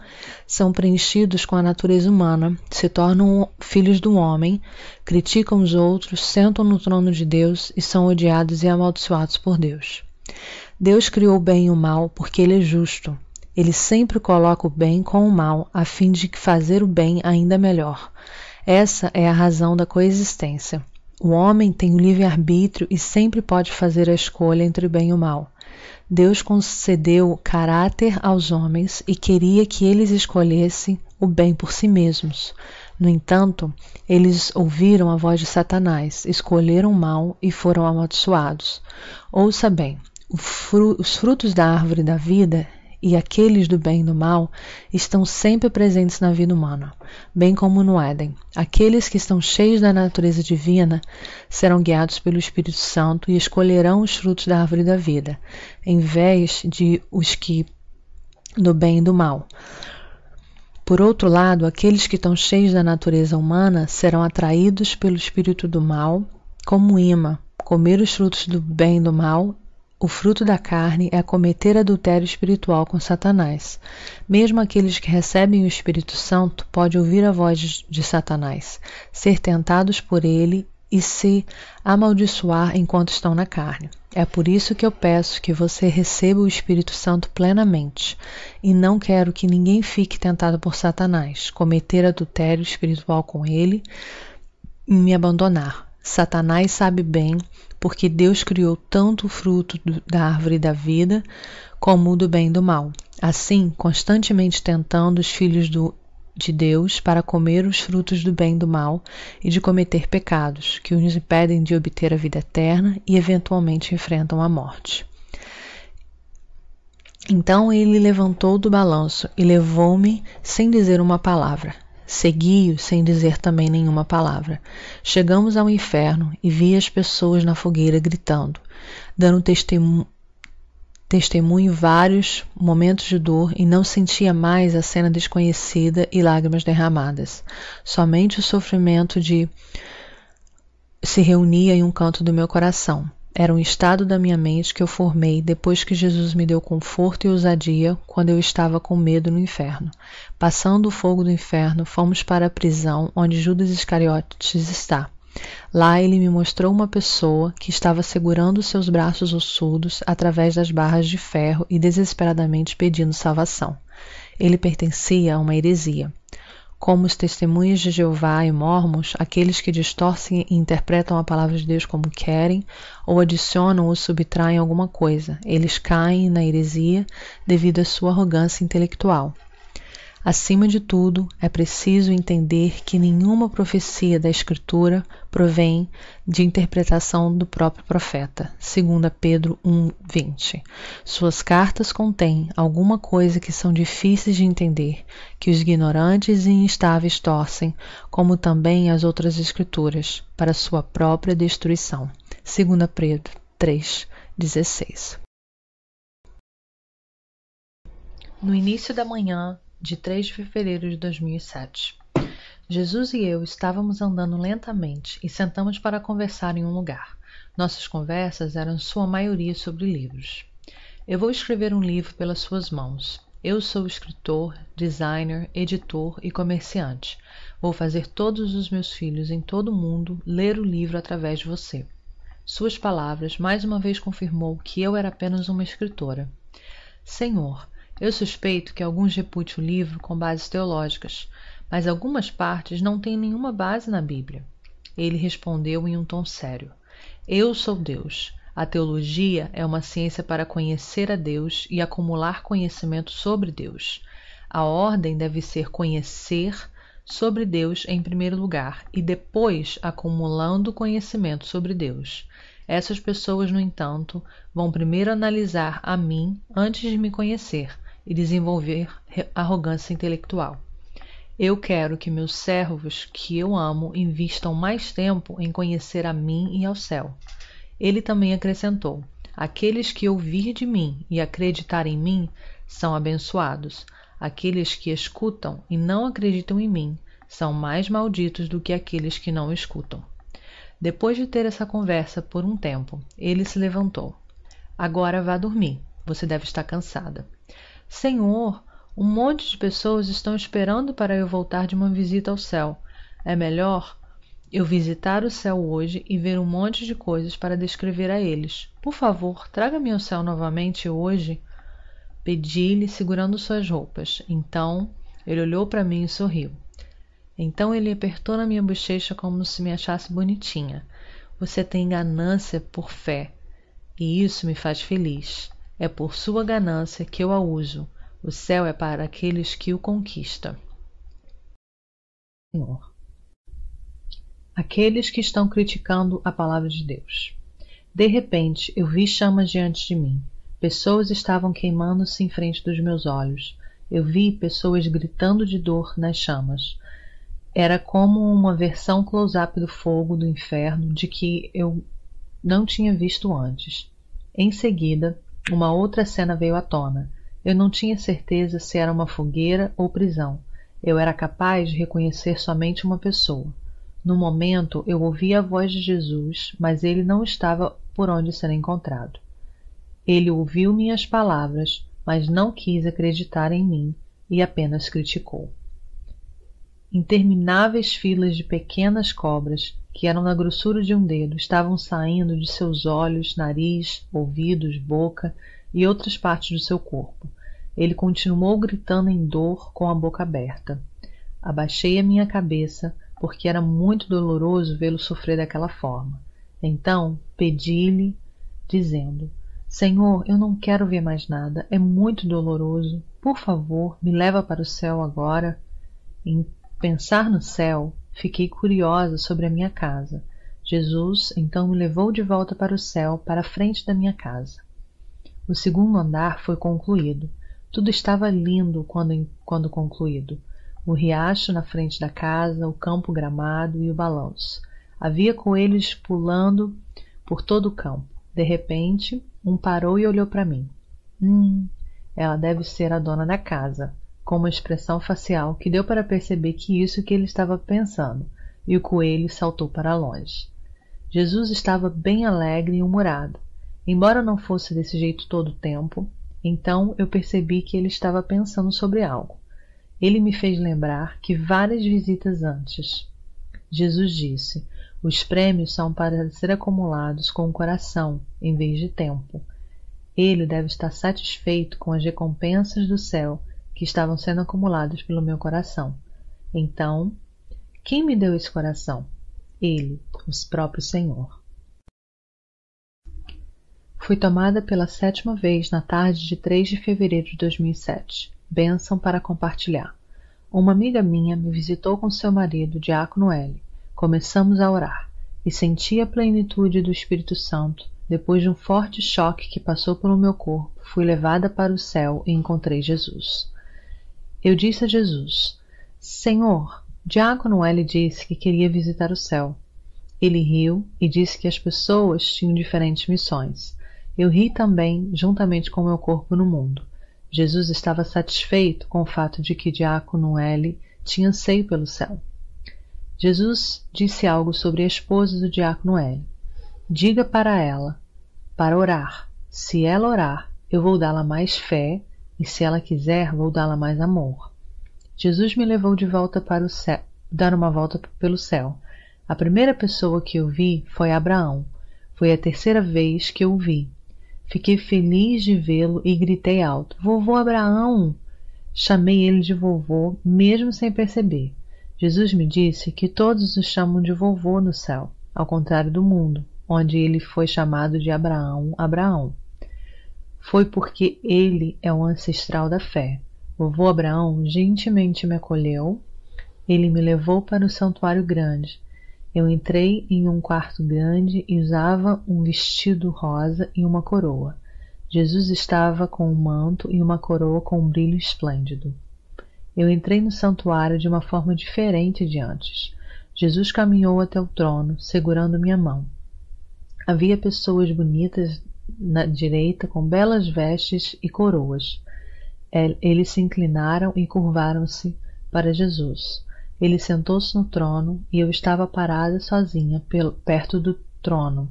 são preenchidos com a natureza humana, se tornam filhos do homem, criticam os outros, sentam no trono de Deus e são odiados e amaldiçoados por Deus. Deus criou o bem e o mal porque Ele é justo. Ele sempre coloca o bem com o mal, a fim de fazer o bem ainda melhor. Essa é a razão da coexistência. O homem tem o livre-arbítrio e sempre pode fazer a escolha entre o bem e o mal. Deus concedeu caráter aos homens e queria que eles escolhessem o bem por si mesmos. No entanto, eles ouviram a voz de Satanás, escolheram o mal e foram amaldiçoados. Ouça bem, os frutos da árvore da vida e aqueles do bem e do mal estão sempre presentes na vida humana, bem como no Éden. Aqueles que estão cheios da natureza divina serão guiados pelo Espírito Santo e escolherão os frutos da árvore da vida, em vez de os que do bem e do mal. Por outro lado, aqueles que estão cheios da natureza humana serão atraídos pelo espírito do mal como imã. Comer os frutos do bem e do mal O fruto da carne é cometer adultério espiritual com Satanás. Mesmo aqueles que recebem o Espírito Santo podem ouvir a voz de Satanás, ser tentados por ele e se amaldiçoar enquanto estão na carne. É por isso que eu peço que você receba o Espírito Santo plenamente, e não quero que ninguém fique tentado por Satanás, cometer adultério espiritual com ele e me abandonar. Satanás sabe bem, porque Deus criou tanto o fruto da árvore da vida como o do bem e do mal. Assim, constantemente tentando os filhos de Deus para comer os frutos do bem e do mal e de cometer pecados, que os impedem de obter a vida eterna e eventualmente enfrentam a morte. Então ele levantou do balanço e levou-me sem dizer uma palavra. Segui-o sem dizer também nenhuma palavra. Chegamos ao inferno e vi as pessoas na fogueira gritando, dando testemunho vários momentos de dor, e não sentia mais a cena desconhecida e lágrimas derramadas. Somente o sofrimento se reunia em um canto do meu coração. Era um estado da minha mente que eu formei depois que Jesus me deu conforto e ousadia quando eu estava com medo no inferno. Passando o fogo do inferno, fomos para a prisão onde Judas Iscariotes está. Lá ele me mostrou uma pessoa que estava segurando seus braços ossudos através das barras de ferro e desesperadamente pedindo salvação. Ele pertencia a uma heresia. Como os testemunhas de Jeová e Mórmons, aqueles que distorcem e interpretam a palavra de Deus como querem, ou adicionam ou subtraem alguma coisa, eles caem na heresia devido à sua arrogância intelectual. Acima de tudo, é preciso entender que nenhuma profecia da Escritura provém de interpretação do próprio profeta, 2 Pedro 1:20. Suas cartas contêm alguma coisa que são difíceis de entender, que os ignorantes e instáveis torcem, como também as outras Escrituras, para sua própria destruição. 2 Pedro 3:16. No início da manhã de 3 de fevereiro de 2007. Jesus e eu estávamos andando lentamente e sentamos para conversar em um lugar. Nossas conversas eram em sua maioria sobre livros. Eu vou escrever um livro pelas suas mãos. Eu sou escritor, designer, editor e comerciante. Vou fazer todos os meus filhos em todo o mundo ler o livro através de você. Suas palavras mais uma vez confirmou que eu era apenas uma escritora. Senhor, eu suspeito que alguns reputem o livro com bases teológicas, mas algumas partes não têm nenhuma base na Bíblia. Ele respondeu em um tom sério. Eu sou Deus. A teologia é uma ciência para conhecer a Deus e acumular conhecimento sobre Deus. A ordem deve ser conhecer sobre Deus em primeiro lugar e depois acumulando conhecimento sobre Deus. Essas pessoas, no entanto, vão primeiro analisar a mim antes de me conhecer e desenvolver arrogância intelectual. Eu quero que meus servos, que eu amo, invistam mais tempo em conhecer a mim e ao céu. Ele também acrescentou: aqueles que ouvir de mim e acreditar em mim são abençoados. Aqueles que escutam e não acreditam em mim são mais malditos do que aqueles que não escutam. Depois de ter essa conversa por um tempo, ele se levantou. Agora vá dormir. Você deve estar cansada. Senhor, um monte de pessoas estão esperando para eu voltar de uma visita ao céu. É melhor eu visitar o céu hoje e ver um monte de coisas para descrever a eles. Por favor, traga-me ao céu novamente hoje. Pedi-lhe, segurando suas roupas. Então, ele olhou para mim e sorriu. Então ele apertou na minha bochecha como se me achasse bonitinha. Você tem ganância por fé, e isso me faz feliz. É por sua ganância que eu a uso. O céu é para aqueles que o conquistam. Senhor. Aqueles que estão criticando a palavra de Deus. De repente, eu vi chamas diante de mim. Pessoas estavam queimando-se em frente dos meus olhos. Eu vi pessoas gritando de dor nas chamas. Era como uma versão close-up do fogo do inferno de que eu não tinha visto antes. Em seguida, uma outra cena veio à tona. Eu não tinha certeza se era uma fogueira ou prisão. Eu era capaz de reconhecer somente uma pessoa. No momento, eu ouvi a voz de Jesus, mas ele não estava por onde ser encontrado. Ele ouviu minhas palavras, mas não quis acreditar em mim e apenas criticou. Intermináveis filas de pequenas cobras, que eram da grossura de um dedo, estavam saindo de seus olhos, nariz, ouvidos, boca e outras partes do seu corpo. Ele continuou gritando em dor com a boca aberta. Abaixei a minha cabeça, porque era muito doloroso vê-lo sofrer daquela forma. Então pedi-lhe, dizendo: Senhor, eu não quero ver mais nada, é muito doloroso. Por favor, me leva para o céu agora. Em pensar no céu, fiquei curiosa sobre a minha casa. Jesus então me levou de volta para o céu, para a frente da minha casa. O segundo andar foi concluído. Tudo estava lindo quando concluído. O riacho na frente da casa, o campo gramado e o balanço. Havia coelhos pulando por todo o campo. De repente, um parou e olhou para mim. Ela deve ser a dona da casa, com uma expressão facial que deu para perceber que isso que ele estava pensando, e o coelho saltou para longe. Jesus estava bem alegre e humorado. Embora não fosse desse jeito todo o tempo, então eu percebi que ele estava pensando sobre algo. Ele me fez lembrar que várias visitas antes. Jesus disse: os prêmios são para ser acumulados com o coração, em vez de tempo. Ele deve estar satisfeito com as recompensas do céu que estavam sendo acumuladas pelo meu coração. Então, quem me deu esse coração? Ele, o próprio Senhor. Fui tomada pela 7ª vez na tarde de 3 de fevereiro de 2007. Bênção para compartilhar. Uma amiga minha me visitou com seu marido, Diácono L. Começamos a orar e senti a plenitude do Espírito Santo. Depois de um forte choque que passou pelo meu corpo, fui levada para o céu e encontrei Jesus. Eu disse a Jesus: Senhor, Diácono L disse que queria visitar o céu. Ele riu e disse que as pessoas tinham diferentes missões. Eu ri também, juntamente com meu corpo no mundo. Jesus estava satisfeito com o fato de que Diácono L tinha anseio pelo céu. Jesus disse algo sobre a esposa do Diácono L. Diga para ela, para orar. Se ela orar, eu vou dá-la mais fé, e se ela quiser, vou dá-la mais amor. Jesus me levou de volta para o céu, dar uma volta pelo céu. A primeira pessoa que eu vi foi Abraão. Foi a 3ª vez que eu o vi. Fiquei feliz de vê-lo e gritei alto: Vovô Abraão! Chamei ele de vovô, mesmo sem perceber. Jesus me disse que todos o chamam de vovô no céu, ao contrário do mundo, onde ele foi chamado de Abraão, Abraão. Foi porque ele é o ancestral da fé. Vovô Abraão gentilmente me acolheu. Ele me levou para o santuário grande. Eu entrei em um quarto grande e usava um vestido rosa e uma coroa. Jesus estava com um manto e uma coroa com um brilho esplêndido. Eu entrei no santuário de uma forma diferente de antes. Jesus caminhou até o trono, segurando minha mão. Havia pessoas bonitas na direita com belas vestes e coroas. Eles se inclinaram e curvaram-se para Jesus. Ele sentou-se no trono e eu estava parada sozinha perto do trono.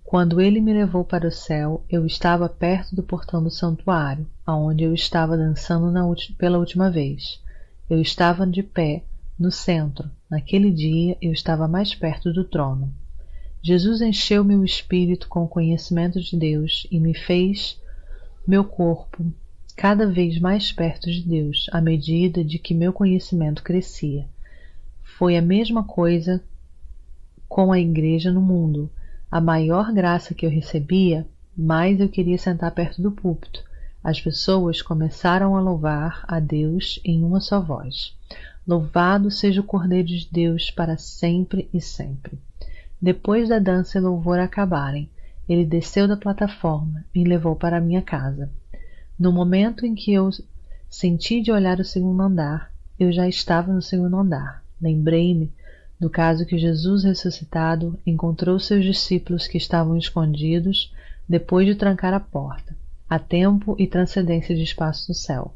Quando ele me levou para o céu, eu estava perto do portão do santuário, aonde eu estava dançando pela última vez. Eu estava de pé, no centro. Naquele dia, eu estava mais perto do trono. Jesus encheu meu espírito com o conhecimento de Deus e me fez meu corpo cada vez mais perto de Deus, à medida de que meu conhecimento crescia. Foi a mesma coisa com a igreja no mundo. A maior graça que eu recebia, mais eu queria sentar perto do púlpito. As pessoas começaram a louvar a Deus em uma só voz. Louvado seja o Cordeiro de Deus para sempre e sempre. Depois da dança e louvor acabarem, ele desceu da plataforma e me levou para a minha casa. No momento em que eu senti de olhar o segundo andar, eu já estava no segundo andar. Lembrei-me do caso que Jesus ressuscitado encontrou seus discípulos que estavam escondidos depois de trancar a porta. Há tempo e transcendência de espaço no céu.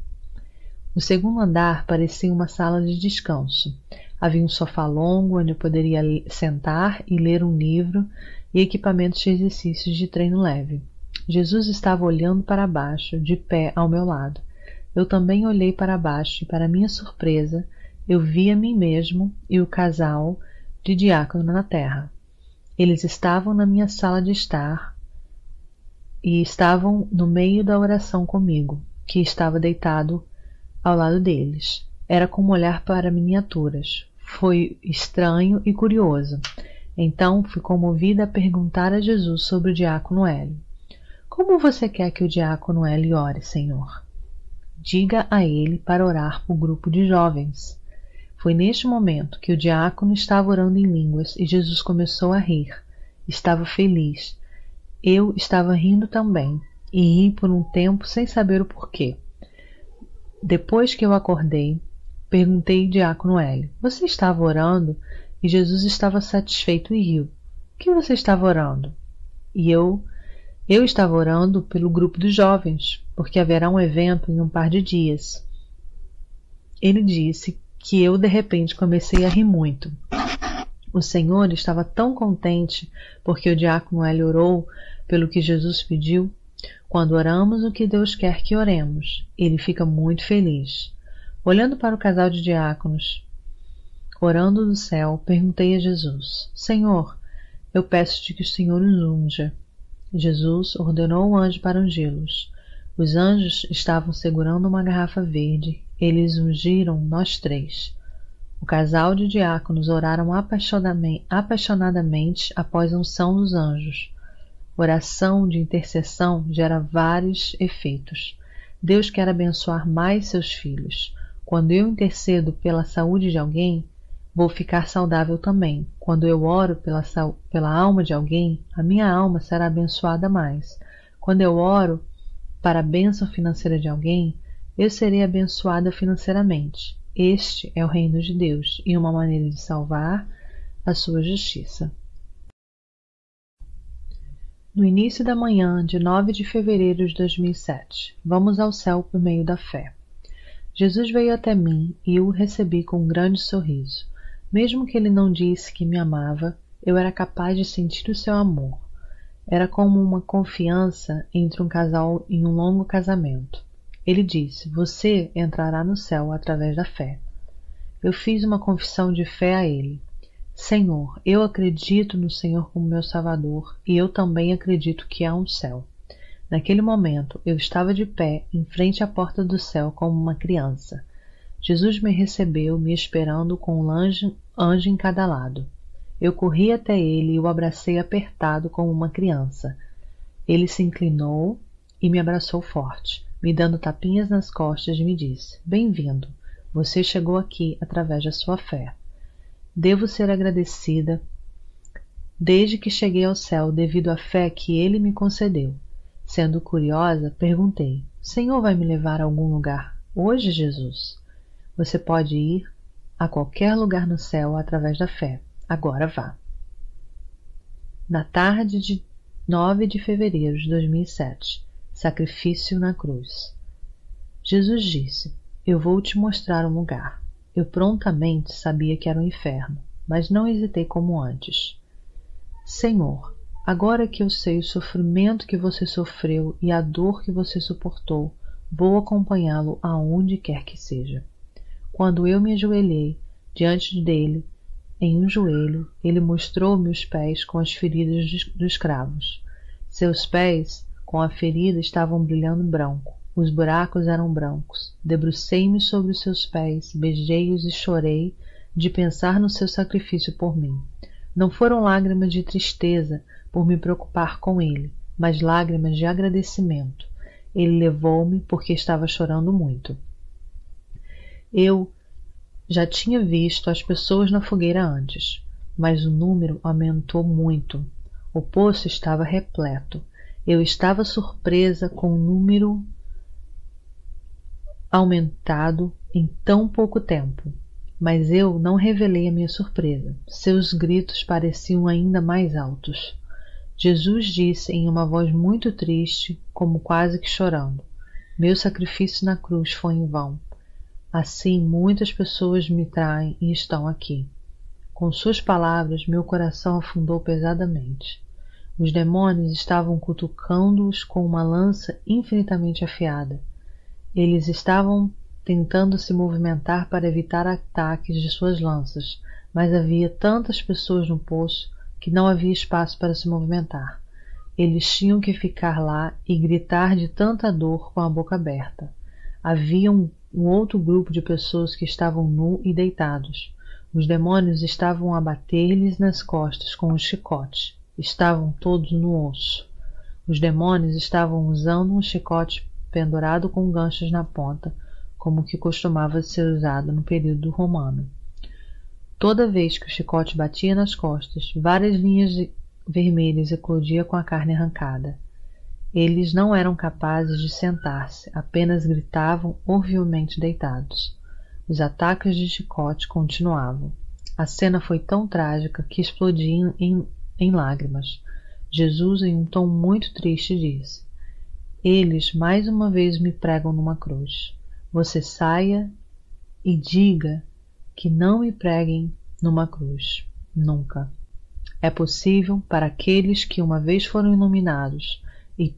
O segundo andar parecia uma sala de descanso. Havia um sofá longo onde eu poderia sentar e ler um livro e equipamentos de exercícios de treino leve. Jesus estava olhando para baixo, de pé ao meu lado. Eu também olhei para baixo e, para minha surpresa, eu vi a mim mesmo e o casal de diácono na terra. Eles estavam na minha sala de estar e estavam no meio da oração comigo, que estava deitado ao lado deles. Era como olhar para miniaturas. Foi estranho e curioso. Então fui comovida a perguntar a Jesus sobre o diácono Hélio. Como você quer que o diácono Hélio ore, Senhor? Diga a ele para orar por grupo de jovens. Foi neste momento que o diácono estava orando em línguas e Jesus começou a rir. Estava feliz. Eu estava rindo também e ri por um tempo sem saber o porquê. Depois que eu acordei, perguntei ao diácono Hélio, você estava orando? E Jesus estava satisfeito e riu. O que você estava orando? E eu estava orando pelo grupo dos jovens, porque haverá um evento em um par de dias. Ele disse que eu de repente comecei a rir muito. O Senhor estava tão contente porque o diácono Hélio orou pelo que Jesus pediu. Quando oramos o que Deus quer que oremos, ele fica muito feliz. Olhando para o casal de diáconos, orando do céu, perguntei a Jesus, Senhor, eu peço-te que o Senhor os unja. Jesus ordenou o anjo para ungí-los. Os anjos estavam segurando uma garrafa verde. Eles ungiram nós três. O casal de diáconos oraram apaixonadamente após a unção dos anjos. Oração de intercessão gera vários efeitos. Deus quer abençoar mais seus filhos. Quando eu intercedo pela saúde de alguém, vou ficar saudável também. Quando eu oro pela alma de alguém, a minha alma será abençoada mais. Quando eu oro para a bênção financeira de alguém, eu serei abençoada financeiramente. Este é o reino de Deus e uma maneira de salvar a sua justiça. No início da manhã de 9 de fevereiro de 2007, vamos ao céu por meio da fé. Jesus veio até mim e eu o recebi com um grande sorriso. Mesmo que ele não disse que me amava, eu era capaz de sentir o seu amor. Era como uma confiança entre um casal em um longo casamento. Ele disse, você entrará no céu através da fé. Eu fiz uma confissão de fé a ele. Senhor, eu acredito no Senhor como meu Salvador e eu também acredito que há um céu. Naquele momento, eu estava de pé em frente à porta do céu como uma criança. Jesus me recebeu, me esperando com um anjo em cada lado. Eu corri até ele e o abracei apertado como uma criança. Ele se inclinou e me abraçou forte, me dando tapinhas nas costas e me disse, bem-vindo, você chegou aqui através da sua fé. Devo ser agradecida desde que cheguei ao céu devido à fé que ele me concedeu. Sendo curiosa, perguntei, Senhor vai me levar a algum lugar hoje, Jesus? Você pode ir a qualquer lugar no céu através da fé. Agora vá. Na tarde de 9 de fevereiro de 2007, sacrifício na cruz. Jesus disse, eu vou te mostrar um lugar. Eu prontamente sabia que era o inferno, mas não hesitei como antes. Senhor, agora que eu sei o sofrimento que você sofreu e a dor que você suportou, vou acompanhá-lo aonde quer que seja. Quando eu me ajoelhei diante dele, em um joelho, ele mostrou-me os pés com as feridas dos cravos. Seus pés, com a ferida, estavam brilhando branco. Os buracos eram brancos. Debrucei-me sobre os seus pés, beijei-os e chorei de pensar no seu sacrifício por mim. Não foram lágrimas de tristeza por me preocupar com ele, mas lágrimas de agradecimento. Ele levou-me porque estava chorando muito. Eu já tinha visto as pessoas na fogueira antes, mas o número aumentou muito. O poço estava repleto. Eu estava surpresa com o número aumentado em tão pouco tempo, mas eu não revelei a minha surpresa. Seus gritos pareciam ainda mais altos. Jesus disse em uma voz muito triste, como quase que chorando, meu sacrifício na cruz foi em vão. Assim muitas pessoas me traem e estão aqui. Com suas palavras, meu coração afundou pesadamente. Os demônios estavam cutucando-os com uma lança infinitamente afiada. Eles estavam tentando se movimentar para evitar ataques de suas lanças, mas havia tantas pessoas no poço que não havia espaço para se movimentar. Eles tinham que ficar lá e gritar de tanta dor com a boca aberta. Havia um outro grupo de pessoas que estavam nu e deitados. Os demônios estavam a bater-lhes nas costas com os chicotes. Estavam todos no osso. Os demônios estavam usando um chicote pendurado com ganchos na ponta, como que costumava ser usado no período romano. Toda vez que o chicote batia nas costas, várias linhas vermelhas eclodiam com a carne arrancada. Eles não eram capazes de sentar-se, apenas gritavam horrivelmente deitados. Os ataques de chicote continuavam. A cena foi tão trágica que explodiu em lágrimas. Jesus, em um tom muito triste, disse: Eles mais uma vez me pregam numa cruz. Você saia e diga que não me preguem numa cruz. Nunca. É possível para aqueles que uma vez foram iluminados e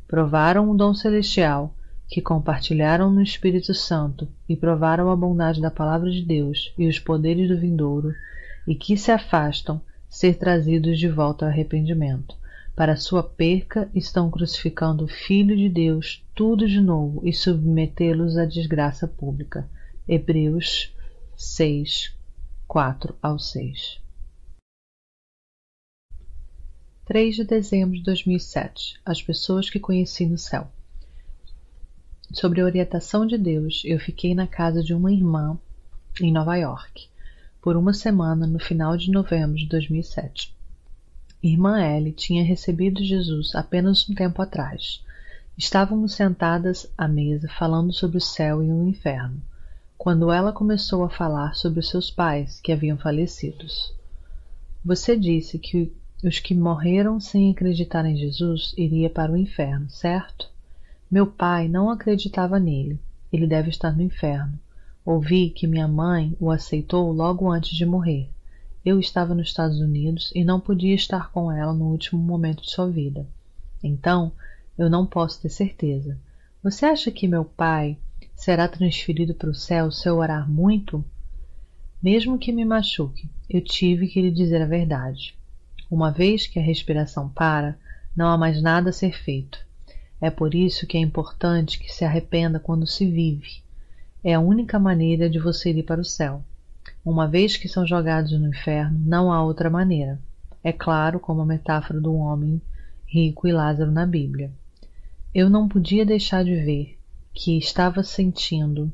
provaram o dom celestial, que compartilharam no Espírito Santo e provaram a bondade da Palavra de Deus e os poderes do vindouro, e que se afastam, ser trazidos de volta ao arrependimento. Para sua perca, estão crucificando o Filho de Deus tudo de novo e submetê-los à desgraça pública. Hebreus 6, 4-6. 3 de dezembro de 2007. As pessoas que conheci no céu. Sob a orientação de Deus, eu fiquei na casa de uma irmã em Nova York por uma semana no final de novembro de 2007. Irmã Ellie tinha recebido Jesus apenas um tempo atrás. Estávamos sentadas à mesa falando sobre o céu e o inferno, quando ela começou a falar sobre os seus pais que haviam falecido. Você disse que os que morreram sem acreditar em Jesus iriam para o inferno, certo? Meu pai não acreditava nele. Ele deve estar no inferno. Ouvi que minha mãe o aceitou logo antes de morrer. Eu estava nos Estados Unidos e não podia estar com ela no último momento de sua vida. Então, eu não posso ter certeza. Você acha que meu pai será transferido para o céu se eu orar muito? Mesmo que me machuque, eu tive que lhe dizer a verdade. Uma vez que a respiração para, não há mais nada a ser feito. É por isso que é importante que se arrependa quando se vive. É a única maneira de você ir para o céu. Uma vez que são jogados no inferno, não há outra maneira. É claro, como a metáfora do homem rico e Lázaro na Bíblia. Eu não podia deixar de ver que estava sentindo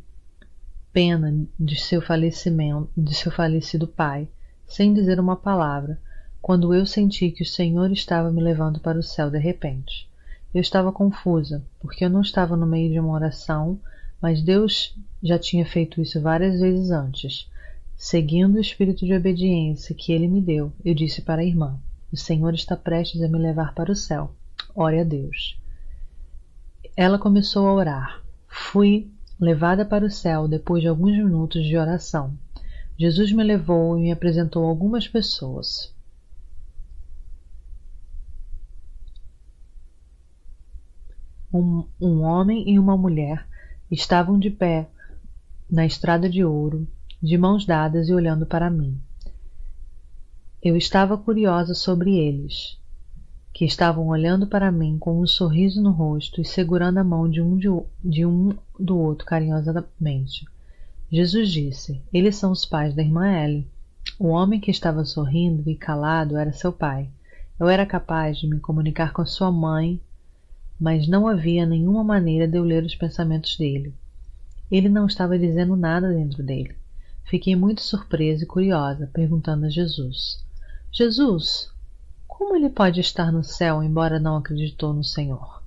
pena de seu falecido pai, sem dizer uma palavra, quando eu senti que o Senhor estava me levando para o céu de repente. Eu estava confusa, porque eu não estava no meio de uma oração, mas Deus já tinha feito isso várias vezes antes. Seguindo o espírito de obediência que Ele me deu, eu disse para a irmã: o Senhor está prestes a me levar para o céu. Ore a Deus. Ela começou a orar. Fui levada para o céu depois de alguns minutos de oração. Jesus me levou e me apresentou algumas pessoas. Um homem e uma mulher estavam de pé na estrada de ouro, de mãos dadas e olhando para mim. Eu estava curiosa sobre eles, que estavam olhando para mim com um sorriso no rosto e segurando a mão de um do outro carinhosamente. Jesus disse: eles são os pais da irmã Ellie. O homem que estava sorrindo e calado era seu pai. Eu era capaz de me comunicar com sua mãe, mas não havia nenhuma maneira de eu ler os pensamentos dele. Ele não estava dizendo nada dentro dele. Fiquei muito surpresa e curiosa, perguntando a Jesus: Jesus, como ele pode estar no céu, embora não acreditou no Senhor?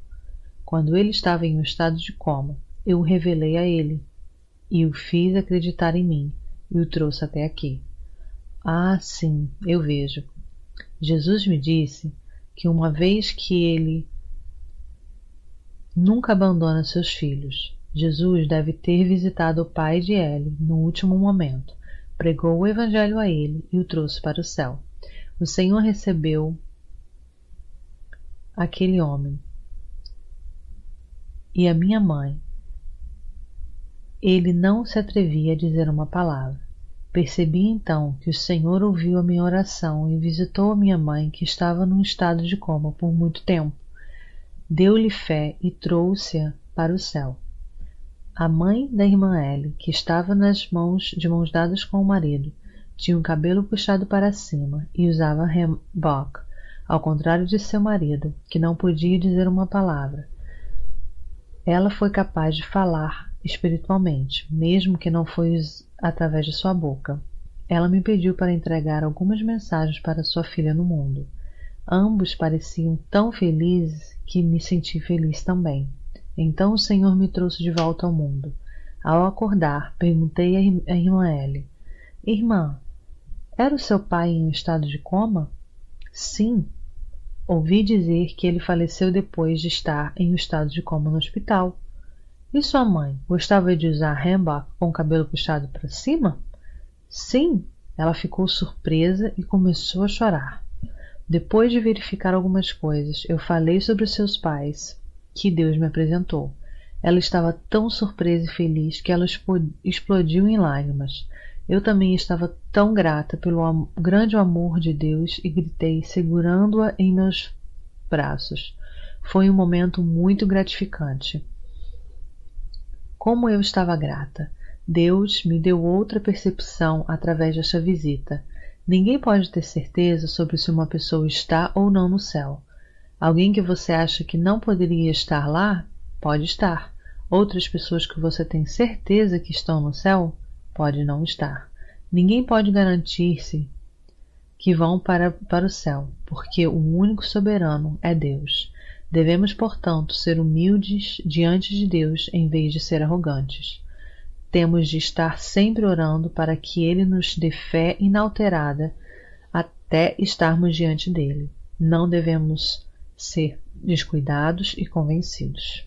Quando ele estava em um estado de coma, eu o revelei a ele, e o fiz acreditar em mim, e o trouxe até aqui. Ah, sim, eu vejo. Jesus me disse que uma vez que ele nunca abandona seus filhos, Jesus deve ter visitado o pai de Ellie no último momento, pregou o evangelho a ele e o trouxe para o céu. O Senhor recebeu aquele homem e a minha mãe, ele não se atrevia a dizer uma palavra. Percebi então que o Senhor ouviu a minha oração e visitou a minha mãe, que estava num estado de coma por muito tempo. Deu-lhe fé e trouxe-a para o céu. A mãe da irmã Ellie, que estava de mãos dadas com o marido, tinha o cabelo puxado para cima e usava hanbok, ao contrário de seu marido, que não podia dizer uma palavra. Ela foi capaz de falar espiritualmente, mesmo que não foi através de sua boca. Ela me pediu para entregar algumas mensagens para sua filha no mundo. Ambos pareciam tão felizes que me senti feliz também. Então o Senhor me trouxe de volta ao mundo. Ao acordar, perguntei à irmã Ellie: Irmã, era o seu pai em um estado de coma? Sim. Ouvi dizer que ele faleceu depois de estar em um estado de coma no hospital. E sua mãe gostava de usar hanbok com o cabelo puxado para cima? Sim. Ela ficou surpresa e começou a chorar. Depois de verificar algumas coisas, eu falei sobre os seus pais, que Deus me apresentou. Ela estava tão surpresa e feliz que ela explodiu em lágrimas. Eu também estava tão grata pelo grande amor de Deus e gritei, segurando-a em meus braços. Foi um momento muito gratificante. Como eu estava grata! Deus me deu outra percepção através desta visita. Ninguém pode ter certeza sobre se uma pessoa está ou não no céu. Alguém que você acha que não poderia estar lá, pode estar. Outras pessoas que você tem certeza que estão no céu, pode não estar. Ninguém pode garantir-se que vão para o céu, porque o único soberano é Deus. Devemos, portanto, ser humildes diante de Deus em vez de ser arrogantes. Temos de estar sempre orando para que Ele nos dê fé inalterada até estarmos diante dele. Não devemos ser descuidados e convencidos.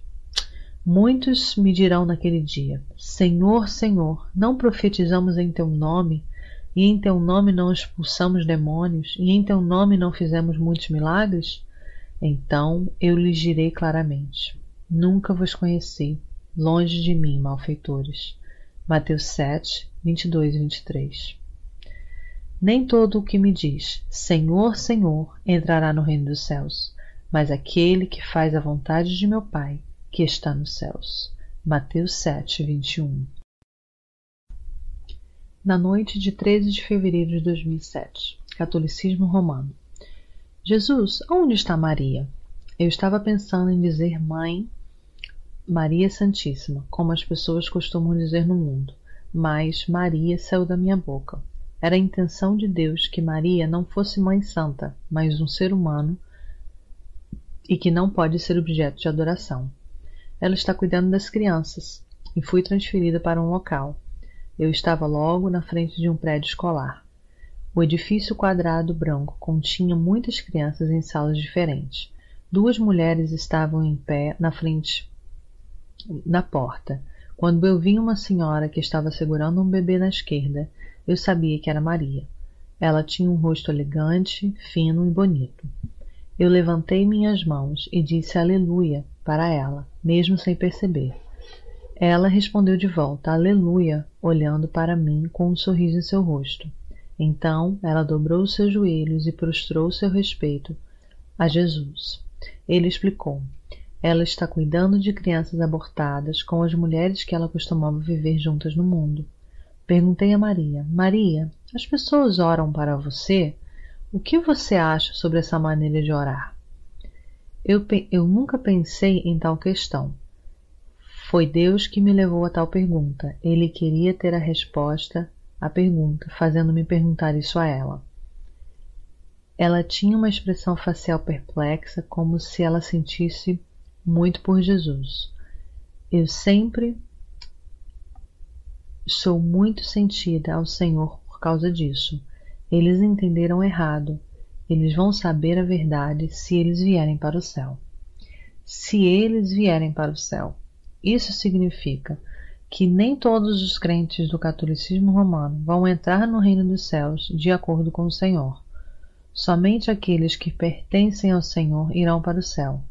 Muitos me dirão naquele dia: Senhor, Senhor, não profetizamos em Teu nome, e em Teu nome não expulsamos demônios, e em Teu nome não fizemos muitos milagres? Então eu lhes direi claramente: nunca vos conheci, longe de mim, malfeitores. Mateus 7, 22 e 23. Nem todo o que me diz, Senhor, Senhor, entrará no reino dos céus, mas aquele que faz a vontade de meu Pai, que está nos céus. Mateus 7, 21. Na noite de 13 de fevereiro de 2007, Catolicismo Romano. Jesus, onde está Maria? Eu estava pensando em dizer Mãe Maria Santíssima, como as pessoas costumam dizer no mundo, mas Maria saiu da minha boca. Era a intenção de Deus que Maria não fosse mãe santa, mas um ser humano e que não pode ser objeto de adoração. Ela está cuidando das crianças e fui transferida para um local. Eu estava logo na frente de um prédio escolar. O edifício quadrado branco continha muitas crianças em salas diferentes. Duas mulheres estavam em pé na frente na porta. Quando eu vi uma senhora que estava segurando um bebê na esquerda, eu sabia que era Maria. Ela tinha um rosto elegante, fino e bonito. Eu levantei minhas mãos e disse aleluia para ela, mesmo sem perceber. Ela respondeu de volta aleluia, olhando para mim com um sorriso em seu rosto. Então ela dobrou os seus joelhos e prostrou seu respeito a Jesus. Ele explicou: ela está cuidando de crianças abortadas com as mulheres que ela costumava viver juntas no mundo. Perguntei a Maria: Maria, as pessoas oram para você? O que você acha sobre essa maneira de orar? Eu nunca pensei em tal questão. Foi Deus que me levou a tal pergunta. Ele queria ter a resposta à pergunta, fazendo-me perguntar isso a ela. Ela tinha uma expressão facial perplexa, como se ela sentisse muito por Jesus. Eu sempre sou muito sentida ao Senhor por causa disso. Eles entenderam errado. Eles vão saber a verdade se eles vierem para o céu. Se eles vierem para o céu, isso significa que nem todos os crentes do catolicismo romano vão entrar no reino dos céus de acordo com o Senhor. Somente aqueles que pertencem ao Senhor irão para o céu.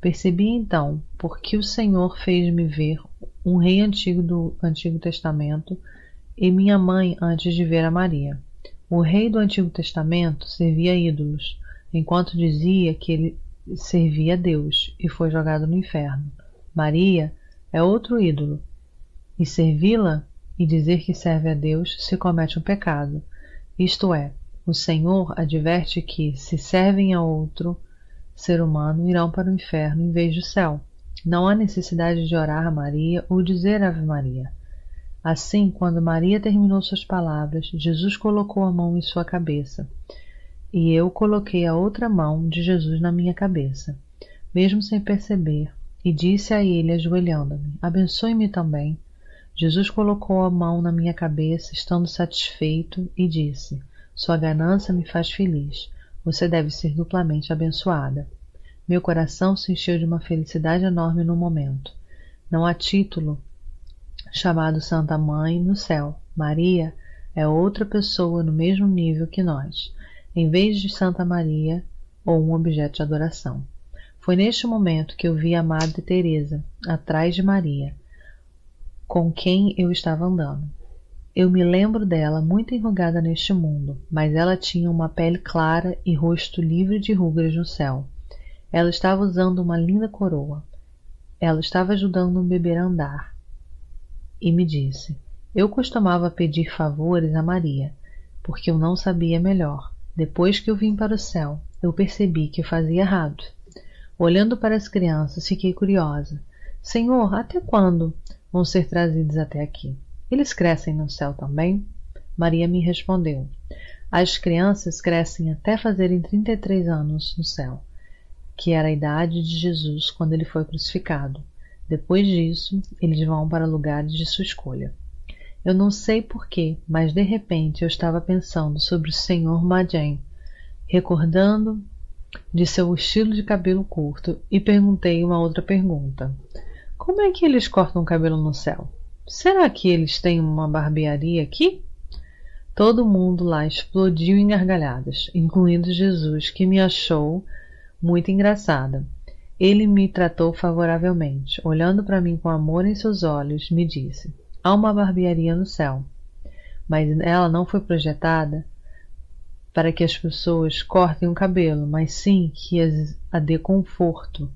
Percebi então porque o Senhor fez-me ver um rei antigo do Antigo Testamento e minha mãe antes de ver a Maria. O rei do Antigo Testamento servia ídolos, enquanto dizia que ele servia a Deus e foi jogado no inferno. Maria é outro ídolo, e servi-la e dizer que serve a Deus se comete um pecado. Isto é, o Senhor adverte que, se servem a outro ser humano, irão para o inferno em vez do céu. Não há necessidade de orar a Maria ou dizer Ave Maria. Assim, quando Maria terminou suas palavras, Jesus colocou a mão em sua cabeça, e eu coloquei a outra mão de Jesus na minha cabeça, mesmo sem perceber, e disse a ele, ajoelhando-me: abençoe-me também. Jesus colocou a mão na minha cabeça, estando satisfeito, e disse: sua ganância me faz feliz. Você deve ser duplamente abençoada. Meu coração se encheu de uma felicidade enorme no momento. Não há título chamado Santa Mãe no céu. Maria é outra pessoa no mesmo nível que nós, em vez de Santa Maria ou um objeto de adoração. Foi neste momento que eu vi a Madre Teresa atrás de Maria, com quem eu estava andando. Eu me lembro dela muito enrugada neste mundo, mas ela tinha uma pele clara e rosto livre de rugas no céu. Ela estava usando uma linda coroa. Ela estava ajudando um bebê a andar. E me disse: eu costumava pedir favores a Maria, porque eu não sabia melhor. Depois que eu vim para o céu, eu percebi que fazia errado. Olhando para as crianças, fiquei curiosa. Senhor, até quando vão ser trazidos até aqui? Eles crescem no céu também? Maria me respondeu: as crianças crescem até fazerem 33 anos no céu, que era a idade de Jesus quando ele foi crucificado. Depois disso, eles vão para lugares de sua escolha. Eu não sei porquê, mas de repente eu estava pensando sobre o Sr. Madjen, recordando de seu estilo de cabelo curto, e perguntei uma outra pergunta: como é que eles cortam o cabelo no céu? Será que eles têm uma barbearia aqui? Todo mundo lá explodiu em gargalhadas, incluindo Jesus, que me achou muito engraçada. Ele me tratou favoravelmente. Olhando para mim com amor em seus olhos, me disse: há uma barbearia no céu, mas ela não foi projetada para que as pessoas cortem o cabelo, mas sim que a dê conforto.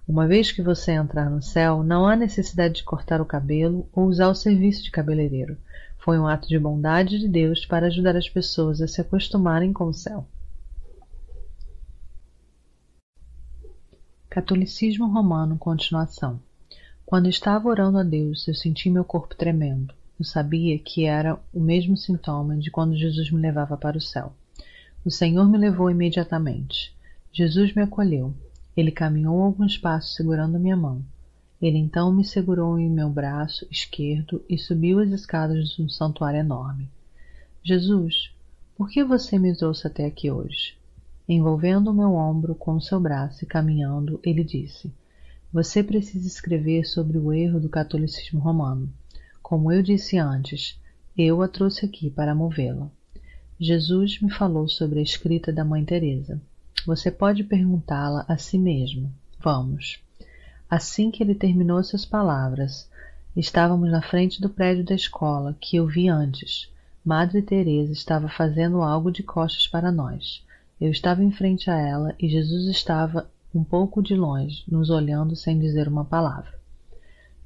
Uma vez que você entrar no céu, não há necessidade de cortar o cabelo ou usar o serviço de cabeleireiro. Foi um ato de bondade de Deus para ajudar as pessoas a se acostumarem com o céu. Catolicismo Romano, continuação. Quando estava orando a Deus, eu senti meu corpo tremendo. Eu sabia que era o mesmo sintoma de quando Jesus me levava para o céu. O Senhor me levou imediatamente. Jesus me acolheu. Ele caminhou alguns passos segurando minha mão. Ele então me segurou em meu braço esquerdo e subiu as escadas de um santuário enorme. Jesus, por que você me trouxe até aqui hoje? Envolvendo o meu ombro com o seu braço e caminhando, ele disse: você precisa escrever sobre o erro do catolicismo romano. Como eu disse antes, eu a trouxe aqui para movê-la. Jesus me falou sobre a escrita da Mãe Teresa. Você pode perguntá-la a si mesmo. Vamos. Assim que ele terminou suas palavras, estávamos na frente do prédio da escola que eu vi antes. Madre Teresa estava fazendo algo de costas para nós. Eu estava em frente a ela e Jesus estava um pouco de longe, nos olhando sem dizer uma palavra.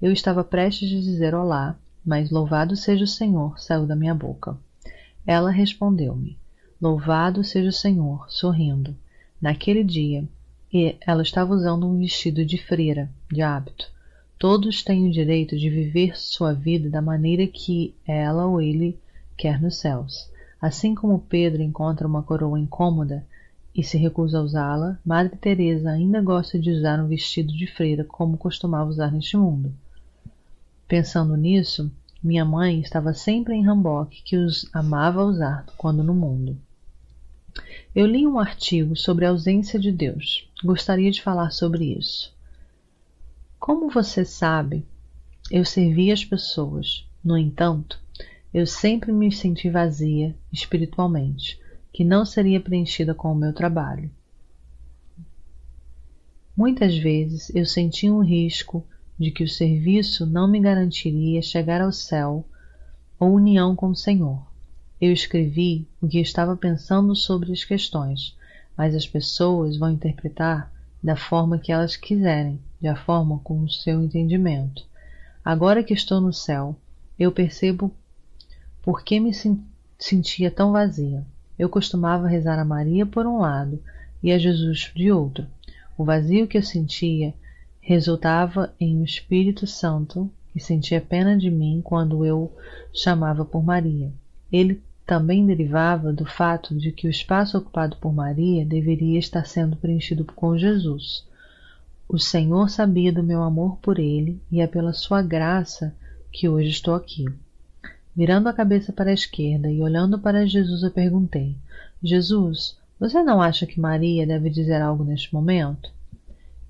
Eu estava prestes a dizer olá, mas louvado seja o Senhor saiu da minha boca. Ela respondeu-me: louvado seja o Senhor, sorrindo. Naquele dia, ela estava usando um vestido de freira, de hábito. Todos têm o direito de viver sua vida da maneira que ela ou ele quer nos céus. Assim como Pedro encontra uma coroa incômoda e se recusa a usá-la, Madre Teresa ainda gosta de usar um vestido de freira como costumava usar neste mundo. Pensando nisso, minha mãe estava sempre em Hamburg, que os amava usar quando no mundo. Eu li um artigo sobre a ausência de Deus. Gostaria de falar sobre isso. Como você sabe, eu servi as pessoas. No entanto, eu sempre me senti vazia espiritualmente. que não seria preenchida com o meu trabalho. Muitas vezes eu senti um risco de que o serviço não me garantiria chegar ao céu ou união com o Senhor. Eu escrevi o que estava pensando sobre as questões, mas as pessoas vão interpretar da forma que elas quiserem, de acordo com o seu entendimento. Agora que estou no céu, eu percebo por que me sentia tão vazia. Eu costumava rezar a Maria por um lado e a Jesus de outro. O vazio que eu sentia resultava em um Espírito Santo que sentia pena de mim quando eu chamava por Maria. Ele também derivava do fato de que o espaço ocupado por Maria deveria estar sendo preenchido com Jesus. O Senhor sabia do meu amor por ele e é pela sua graça que hoje estou aqui. Virando a cabeça para a esquerda e olhando para Jesus, eu perguntei: Jesus, você não acha que Maria deve dizer algo neste momento?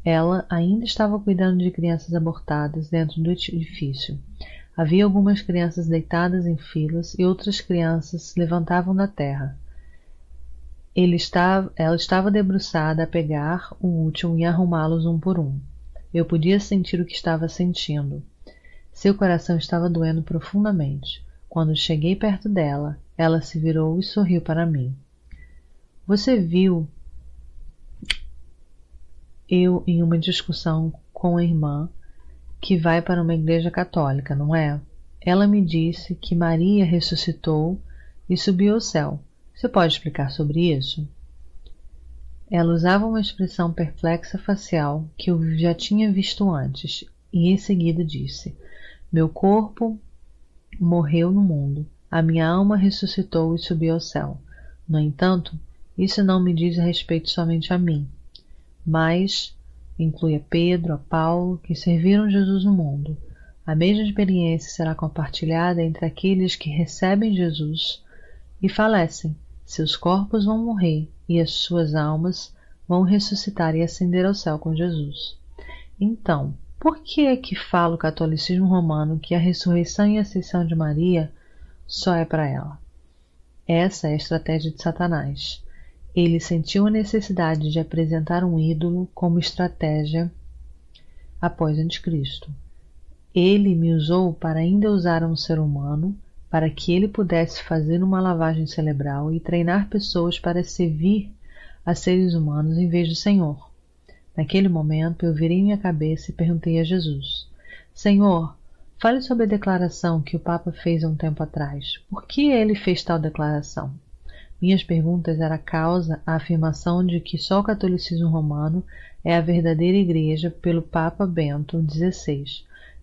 Ela ainda estava cuidando de crianças abortadas dentro do edifício. Havia algumas crianças deitadas em filas e outras crianças se levantavam da terra. Ela estava debruçada a pegar o último e arrumá-los um por um. Eu podia sentir o que estava sentindo. Seu coração estava doendo profundamente. Quando cheguei perto dela, ela se virou e sorriu para mim. Você viu eu em uma discussão com a irmã que vai para uma igreja católica, não é? Ela me disse que Maria ressuscitou e subiu ao céu. Você pode explicar sobre isso? Ela usava uma expressão perplexa facial que eu já tinha visto antes e em seguida disse: meu corpo morreu no mundo, a minha alma ressuscitou e subiu ao céu. No entanto, isso não me diz respeito somente a mim, mas inclui a Pedro, a Paulo, que serviram Jesus no mundo. A mesma experiência será compartilhada entre aqueles que recebem Jesus e falecem. Seus corpos vão morrer e as suas almas vão ressuscitar e ascender ao céu com Jesus. Então, por que é que fala o catolicismo romano que a ressurreição e a ascensão de Maria só é para ela? Essa é a estratégia de Satanás. Ele sentiu a necessidade de apresentar um ídolo como estratégia após o anticristo. Ele me usou para ainda usar um ser humano para que ele pudesse fazer uma lavagem cerebral e treinar pessoas para servir a seres humanos em vez do Senhor. Naquele momento eu virei minha cabeça e perguntei a Jesus: Senhor, fale sobre a declaração que o Papa fez há um tempo atrás. Por que ele fez tal declaração? Minhas perguntas eram causa à afirmação de que só o catolicismo romano é a verdadeira igreja pelo Papa Bento XVI,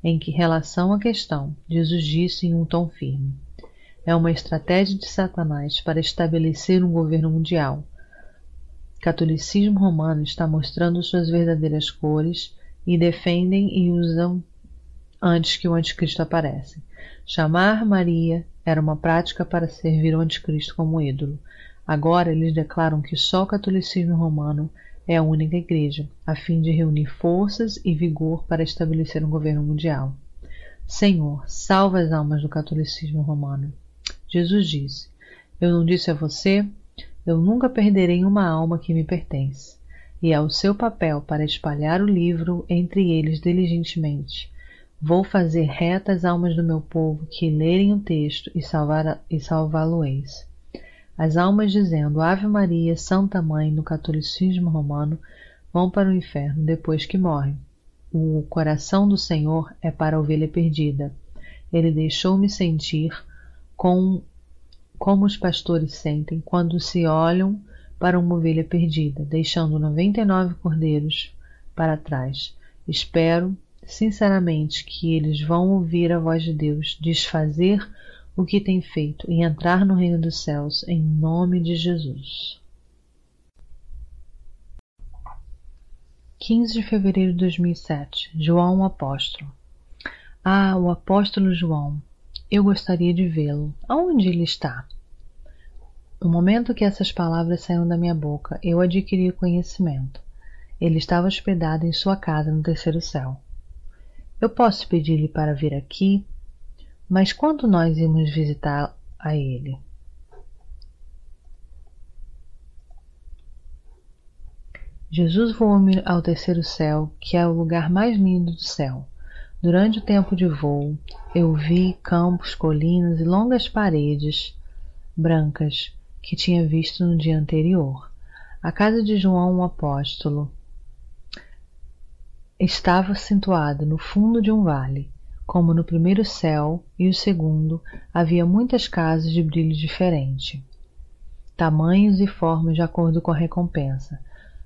em que relação à questão, Jesus disse em um tom firme: é uma estratégia de Satanás para estabelecer um governo mundial. O catolicismo romano está mostrando suas verdadeiras cores e defendem e usam antes que o anticristo apareça. Chamar Maria era uma prática para servir o anticristo como ídolo. Agora eles declaram que só o catolicismo romano é a única igreja, a fim de reunir forças e vigor para estabelecer um governo mundial. Senhor, salva as almas do catolicismo romano. Jesus disse: eu não disse a você? Eu nunca perderei uma alma que me pertence. E é o seu papel para espalhar o livro entre eles diligentemente. Vou fazer reta as almas do meu povo que lerem o texto e salvá-lo-eis. As almas dizendo Ave Maria, Santa Mãe no catolicismo romano vão para o inferno depois que morrem. O coração do Senhor é para a ovelha perdida. Ele deixou-me sentir como os pastores sentem quando se olham para uma ovelha perdida, deixando 99 cordeiros para trás. Espero sinceramente que eles vão ouvir a voz de Deus, desfazer o que tem feito e entrar no reino dos céus em nome de Jesus. 15 de fevereiro de 2007. João o Apóstolo. Ah, o apóstolo João. Eu gostaria de vê-lo. Aonde ele está? No momento que essas palavras saíram da minha boca, eu adquiri o conhecimento. Ele estava hospedado em sua casa no terceiro céu. Eu posso pedir-lhe para vir aqui, mas quando nós irmos visitar a ele? Jesus voou-me ao terceiro céu, que é o lugar mais lindo do céu. Durante o tempo de voo, eu vi campos, colinas e longas paredes brancas que tinha visto no dia anterior. A casa de João, o apóstolo, estava situada no fundo de um vale. Como no primeiro céu e o segundo, havia muitas casas de brilho diferente, tamanhos e formas de acordo com a recompensa.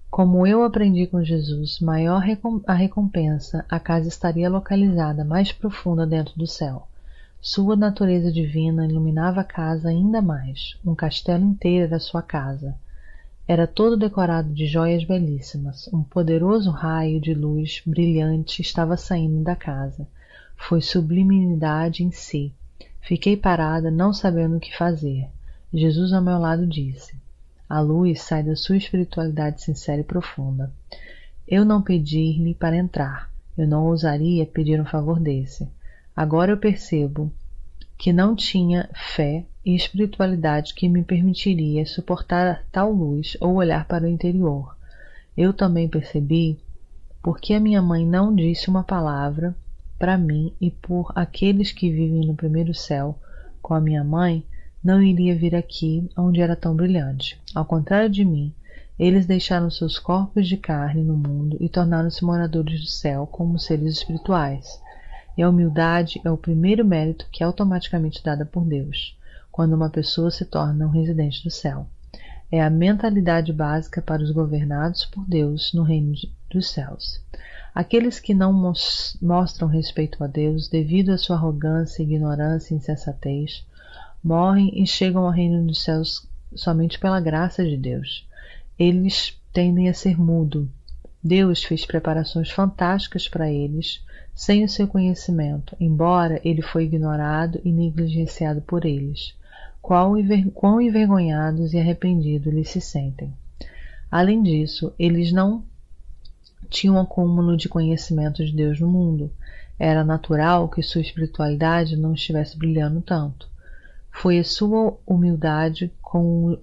Como eu aprendi com Jesus, maior a recompensa, a casa estaria localizada mais profunda dentro do céu. Sua natureza divina iluminava a casa ainda mais. Um castelo inteiro era sua casa. Era todo decorado de joias belíssimas. Um poderoso raio de luz brilhante estava saindo da casa. Foi sublimidade em si. Fiquei parada, não sabendo o que fazer. Jesus ao meu lado disse: a luz sai da sua espiritualidade sincera e profunda. Eu não pedi-lhe para entrar. Eu não ousaria pedir um favor desse. Agora eu percebo que não tinha fé e espiritualidade que me permitiria suportar tal luz ou olhar para o interior. Eu também percebi porque a minha mãe não disse uma palavra para mim e por aqueles que vivem no primeiro céu com a minha mãe não iria vir aqui onde era tão brilhante. Ao contrário de mim, eles deixaram seus corpos de carne no mundo e tornaram-se moradores do céu como seres espirituais. E a humildade é o primeiro mérito que é automaticamente dada por Deus, quando uma pessoa se torna um residente do céu. É a mentalidade básica para os governados por Deus no reino dos céus. Aqueles que não mostram respeito a Deus devido à sua arrogância, ignorância e insensatez, morrem e chegam ao reino dos céus somente pela graça de Deus. Eles tendem a ser mudos. Deus fez preparações fantásticas para eles, sem o seu conhecimento, embora ele foi ignorado e negligenciado por eles. Quão envergonhados e arrependidos eles se sentem. Além disso, eles não tinham acúmulo de conhecimento de Deus no mundo. Era natural que sua espiritualidade não estivesse brilhando tanto. Foi a sua humildade como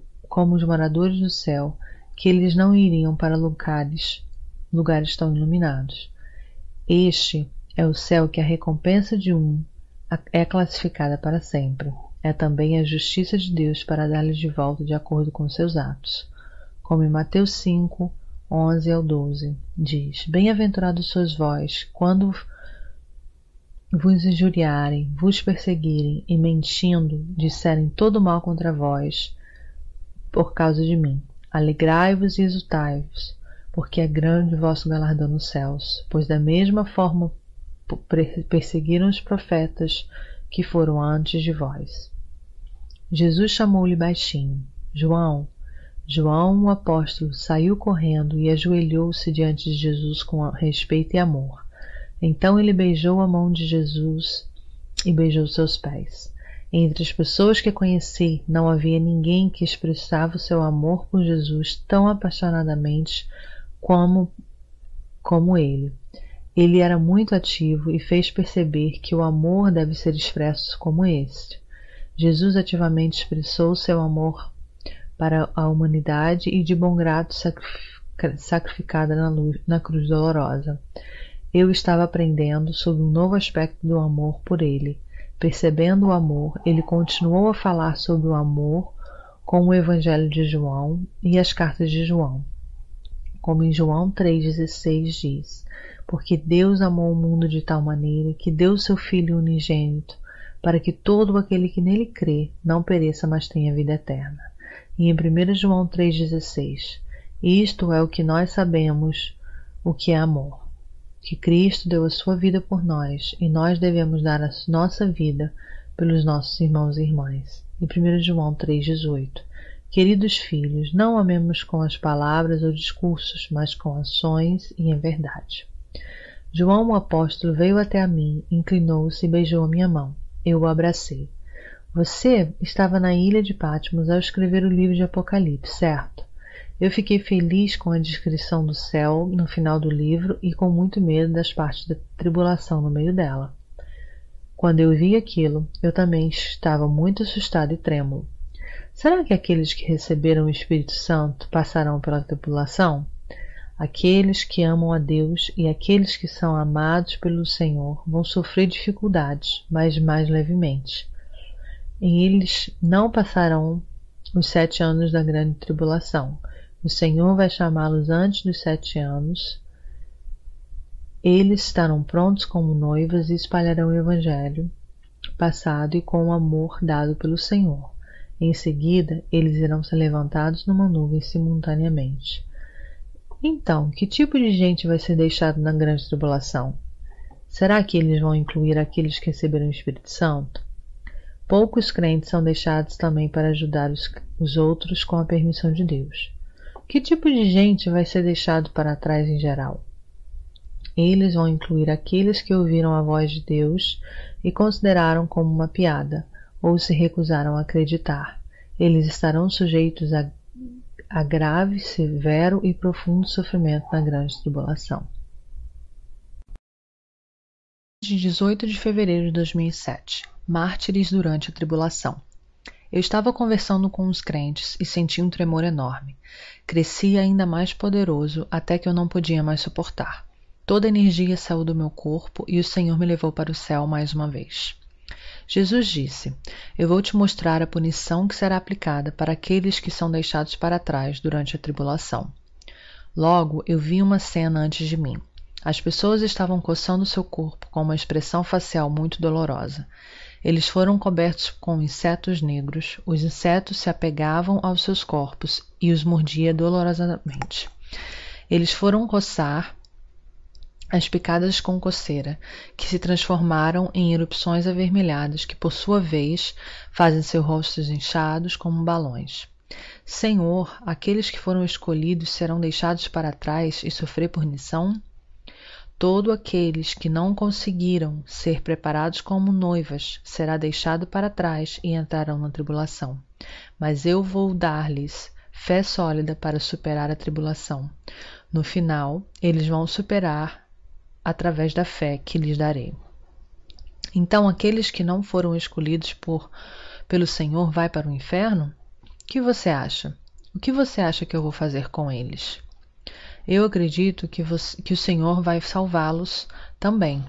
os moradores do céu que eles não iriam para lugares tão iluminados. Este é o céu que a recompensa de um é classificada para sempre. É também a justiça de Deus para dar-lhes de volta de acordo com seus atos. Como em Mateus 5, 11 ao 12, diz: Bem-aventurados sois vós, quando vos injuriarem, vos perseguirem e mentindo disserem todo mal contra vós por causa de mim. Alegrai-vos e exultai-vos, porque é grande o vosso galardão nos céus, pois da mesma forma perseguiram os profetas que foram antes de vós. Jesus chamou-lhe baixinho: João. João, o apóstolo, saiu correndo e ajoelhou-se diante de Jesus com respeito e amor. Então ele beijou a mão de Jesus e beijou seus pés. Entre as pessoas que conheci, não havia ninguém que expressava o seu amor por Jesus tão apaixonadamente como ele. Ele era muito ativo e fez perceber que o amor deve ser expresso como este. Jesus ativamente expressou seu amor para a humanidade e de bom grado sacrificada na cruz dolorosa. Eu estava aprendendo sobre um novo aspecto do amor por ele. Percebendo o amor, ele continuou a falar sobre o amor com o Evangelho de João e as cartas de João. Como em João 3,16 diz: Porque Deus amou o mundo de tal maneira que deu seu Filho unigênito, para que todo aquele que nele crê não pereça, mas tenha vida eterna. E em 1 João 3,16: Isto é o que nós sabemos, o que é amor. Que Cristo deu a sua vida por nós, e nós devemos dar a nossa vida pelos nossos irmãos e irmãs. Em 1 João 3,18: Queridos filhos, não amemos com as palavras ou discursos, mas com ações e em verdade. João, o apóstolo, veio até mim, inclinou-se e beijou a minha mão. Eu o abracei. Você estava na ilha de Patmos ao escrever o livro de Apocalipse, certo? Eu fiquei feliz com a descrição do céu no final do livro e com muito medo das partes da tribulação no meio dela. Quando eu vi aquilo, eu também estava muito assustado e trêmulo. Será que aqueles que receberam o Espírito Santo passarão pela tribulação? Aqueles que amam a Deus e aqueles que são amados pelo Senhor vão sofrer dificuldades, mas mais levemente. E eles não passarão os 7 anos da grande tribulação. O Senhor vai chamá-los antes dos 7 anos. Eles estarão prontos como noivas e espalharão o Evangelho passado e com o amor dado pelo Senhor. Em seguida, eles irão ser levantados numa nuvem simultaneamente. Então, que tipo de gente vai ser deixado na grande tribulação? Será que eles vão incluir aqueles que receberam o Espírito Santo? Poucos crentes são deixados também para ajudar os outros com a permissão de Deus. Que tipo de gente vai ser deixado para trás em geral? Eles vão incluir aqueles que ouviram a voz de Deus e consideraram como uma piada, ou se recusaram a acreditar. Eles estarão sujeitos a grave, severo e profundo sofrimento na grande tribulação. De 18 de fevereiro de 2007. Mártires durante a tribulação. Eu estava conversando com os crentes e senti um tremor enorme. Crescia ainda mais poderoso até que eu não podia mais suportar. Toda a energia saiu do meu corpo e o Senhor me levou para o céu mais uma vez. Jesus disse: Eu vou te mostrar a punição que será aplicada para aqueles que são deixados para trás durante a tribulação. Logo, eu vi uma cena antes de mim. As pessoas estavam coçando seu corpo com uma expressão facial muito dolorosa. Eles foram cobertos com insetos negros. Os insetos se apegavam aos seus corpos e os mordia dolorosamente. Eles foram coçar as picadas com coceira, que se transformaram em erupções avermelhadas que, por sua vez, fazem seus rostos inchados como balões. Senhor, aqueles que foram escolhidos serão deixados para trás e sofrer punição? Todos aqueles que não conseguiram ser preparados como noivas será deixado para trás e entrarão na tribulação. Mas eu vou dar-lhes fé sólida para superar a tribulação. No final, eles vão superar através da fé que lhes darei. Então, aqueles que não foram escolhidos pelo Senhor vai para o inferno? O que você acha? O que você acha que eu vou fazer com eles? Eu acredito que o Senhor vai salvá-los também.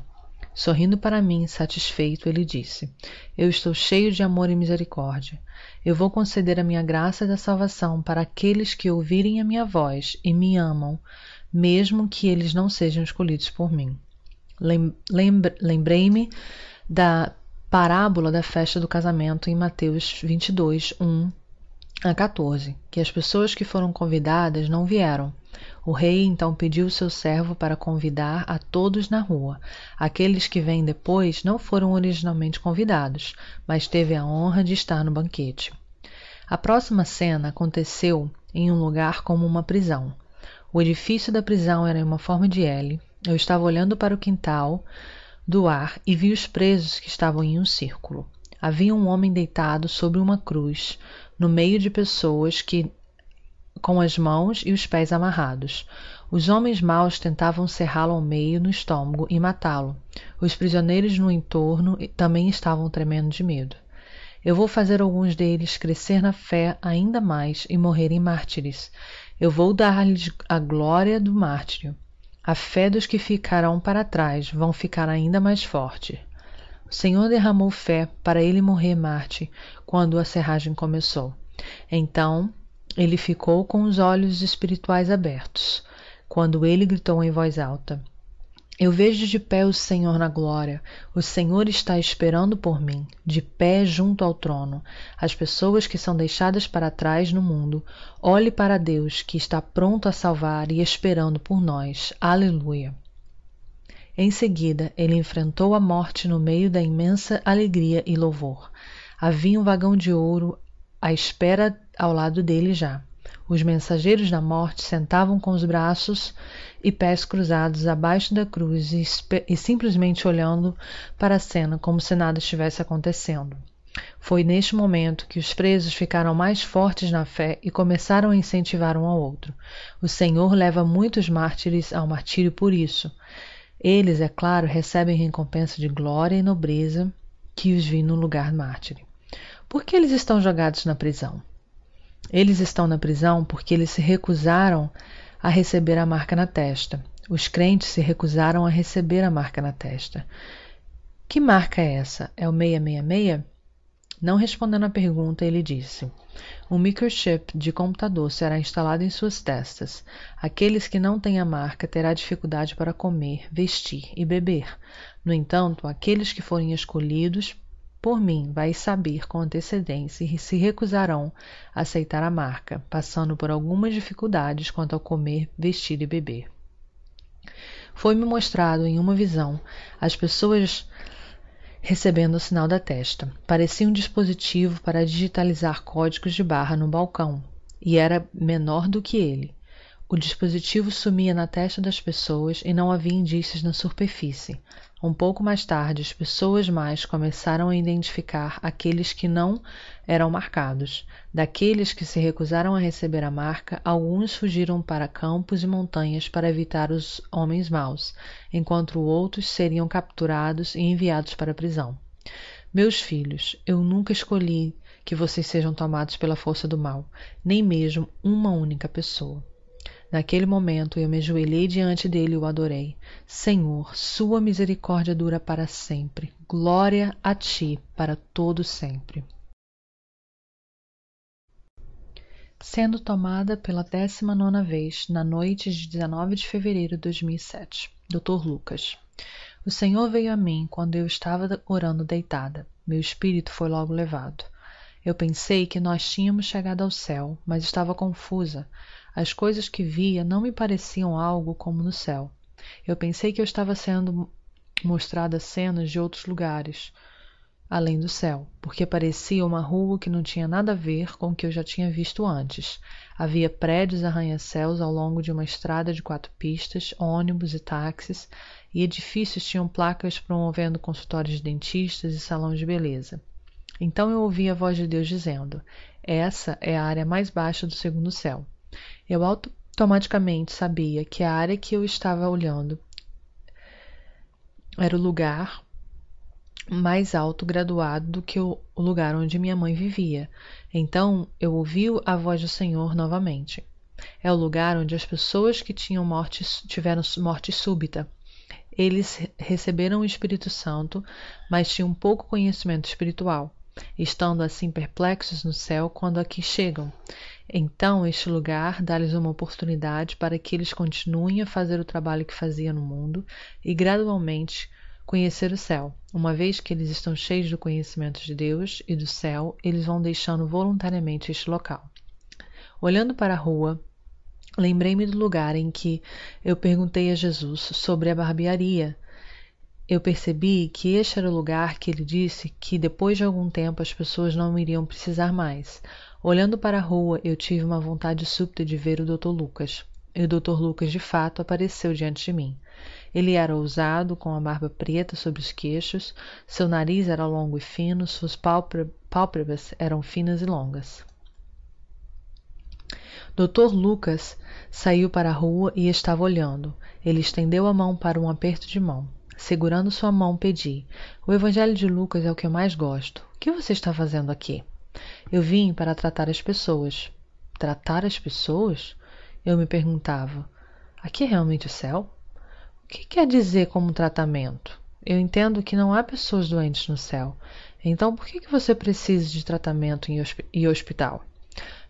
Sorrindo para mim, satisfeito, ele disse: Eu estou cheio de amor e misericórdia. Eu vou conceder a minha graça da salvação para aqueles que ouvirem a minha voz e me amam, mesmo que eles não sejam escolhidos por mim. Lembrei-me da parábola da festa do casamento em Mateus 22, 1 a 14, que as pessoas que foram convidadas não vieram. O rei então pediu seu servo para convidar a todos na rua. Aqueles que vêm depois não foram originalmente convidados, mas teve a honra de estar no banquete. A próxima cena aconteceu em um lugar como uma prisão. O edifício da prisão era em uma forma de L. Eu estava olhando para o quintal do ar e vi os presos que estavam em um círculo. Havia um homem deitado sobre uma cruz, no meio de pessoas com as mãos e os pés amarrados. Os homens maus tentavam serrá-lo ao meio no estômago e matá-lo. Os prisioneiros no entorno também estavam tremendo de medo. Eu vou fazer alguns deles crescer na fé ainda mais e morrerem mártires. Eu vou dar-lhes a glória do mártirio. A fé dos que ficarão para trás vão ficar ainda mais forte. O Senhor derramou fé para ele morrer mártir quando a serragem começou. Então, ele ficou com os olhos espirituais abertos, quando ele gritou em voz alta: Eu vejo de pé o Senhor na glória. O Senhor está esperando por mim, de pé junto ao trono. As pessoas que são deixadas para trás no mundo, olhe para Deus, que está pronto a salvar e esperando por nós. Aleluia! Em seguida, ele enfrentou a morte no meio da imensa alegria e louvor. Havia um vagão de ouro à espera ao lado dele já. Os mensageiros da morte sentavam com os braços e pés cruzados abaixo da cruz e simplesmente olhando para a cena como se nada estivesse acontecendo. Foi neste momento que os presos ficaram mais fortes na fé e começaram a incentivar um ao outro. O Senhor leva muitos mártires ao martírio por isso. Eles, é claro, recebem recompensa de glória e nobreza que os vi no lugar mártir. Por que eles estão jogados na prisão? Eles estão na prisão porque eles se recusaram a receber a marca na testa. Os crentes se recusaram a receber a marca na testa. Que marca é essa? É o 666? Não respondendo à pergunta, ele disse: um microchip de computador será instalado em suas testas. Aqueles que não têm a marca terão dificuldade para comer, vestir e beber. No entanto, aqueles que forem escolhidos por mim vai saber com antecedência e se recusarão a aceitar a marca, passando por algumas dificuldades quanto ao comer, vestir e beber. Foi-me mostrado em uma visão as pessoas recebendo o sinal da testa. Parecia um dispositivo para digitalizar códigos de barra no balcão, e era menor do que ele. O dispositivo sumia na testa das pessoas e não havia indícios na superfície. Um pouco mais tarde, as pessoas mais começaram a identificar aqueles que não eram marcados. Daqueles que se recusaram a receber a marca, alguns fugiram para campos e montanhas para evitar os homens maus, enquanto outros seriam capturados e enviados para a prisão. Meus filhos, eu nunca escolhi que vocês sejam tomados pela força do mal, nem mesmo uma única pessoa. Naquele momento eu me ajoelhei diante dele e o adorei. Senhor, sua misericórdia dura para sempre. Glória a ti para todo sempre. Sendo tomada pela 19ª vez, na noite de 19 de fevereiro de 2007. Dr. Lucas. O Senhor veio a mim quando eu estava orando deitada. Meu espírito foi logo levado. Eu pensei que nós tínhamos chegado ao céu, mas estava confusa. As coisas que via não me pareciam algo como no céu. Eu pensei que eu estava sendo mostrada cenas de outros lugares, além do céu, porque parecia uma rua que não tinha nada a ver com o que eu já tinha visto antes. Havia prédios arranha-céus ao longo de uma estrada de 4 pistas, ônibus e táxis, e edifícios tinham placas promovendo consultórios de dentistas e salões de beleza. Então eu ouvi a voz de Deus dizendo: essa é a área mais baixa do 2º céu. Eu automaticamente sabia que a área que eu estava olhando era o lugar mais alto graduado do que o lugar onde minha mãe vivia. Então eu ouvi a voz do Senhor novamente. É o lugar onde as pessoas que tiveram morte súbita. Eles receberam o Espírito Santo, mas tinham pouco conhecimento espiritual, estando assim perplexos no céu quando aqui chegam. Então, este lugar dá-lhes uma oportunidade para que eles continuem a fazer o trabalho que faziam no mundo e, gradualmente, conhecer o céu. Uma vez que eles estão cheios do conhecimento de Deus e do céu, eles vão deixando voluntariamente este local. Olhando para a rua, lembrei-me do lugar em que eu perguntei a Jesus sobre a barbearia. Eu percebi que este era o lugar que ele disse que depois de algum tempo as pessoas não iriam precisar mais. Olhando para a rua, eu tive uma vontade súbita de ver o Dr. Lucas. E o Dr. Lucas, de fato, apareceu diante de mim. Ele era ousado, com a barba preta sobre os queixos, seu nariz era longo e fino, suas pálpebras eram finas e longas. Dr. Lucas saiu para a rua e estava olhando. Ele estendeu a mão para um aperto de mão. Segurando sua mão, pedi: o Evangelho de Lucas é o que eu mais gosto. O que você está fazendo aqui? Eu vim para tratar as pessoas. Tratar as pessoas? Eu me perguntava: aqui é realmente o céu? O que quer dizer como tratamento? Eu entendo que não há pessoas doentes no céu. Então por que você precisa de tratamento em hospital?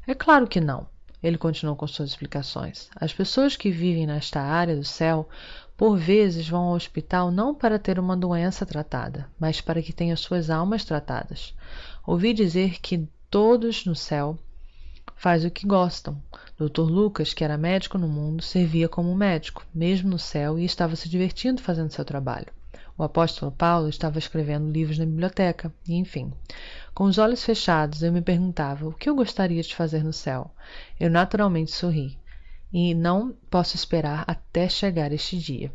É claro que não. Ele continuou com suas explicações. As pessoas que vivem nesta área do céu, por vezes vão ao hospital não para ter uma doença tratada, mas para que tenham suas almas tratadas. Ouvi dizer que todos no céu fazem o que gostam. Dr. Lucas, que era médico no mundo, servia como médico, mesmo no céu, e estava se divertindo fazendo seu trabalho. O apóstolo Paulo estava escrevendo livros na biblioteca, e enfim. Com os olhos fechados, eu me perguntava o que eu gostaria de fazer no céu. Eu naturalmente sorri, e não posso esperar até chegar este dia.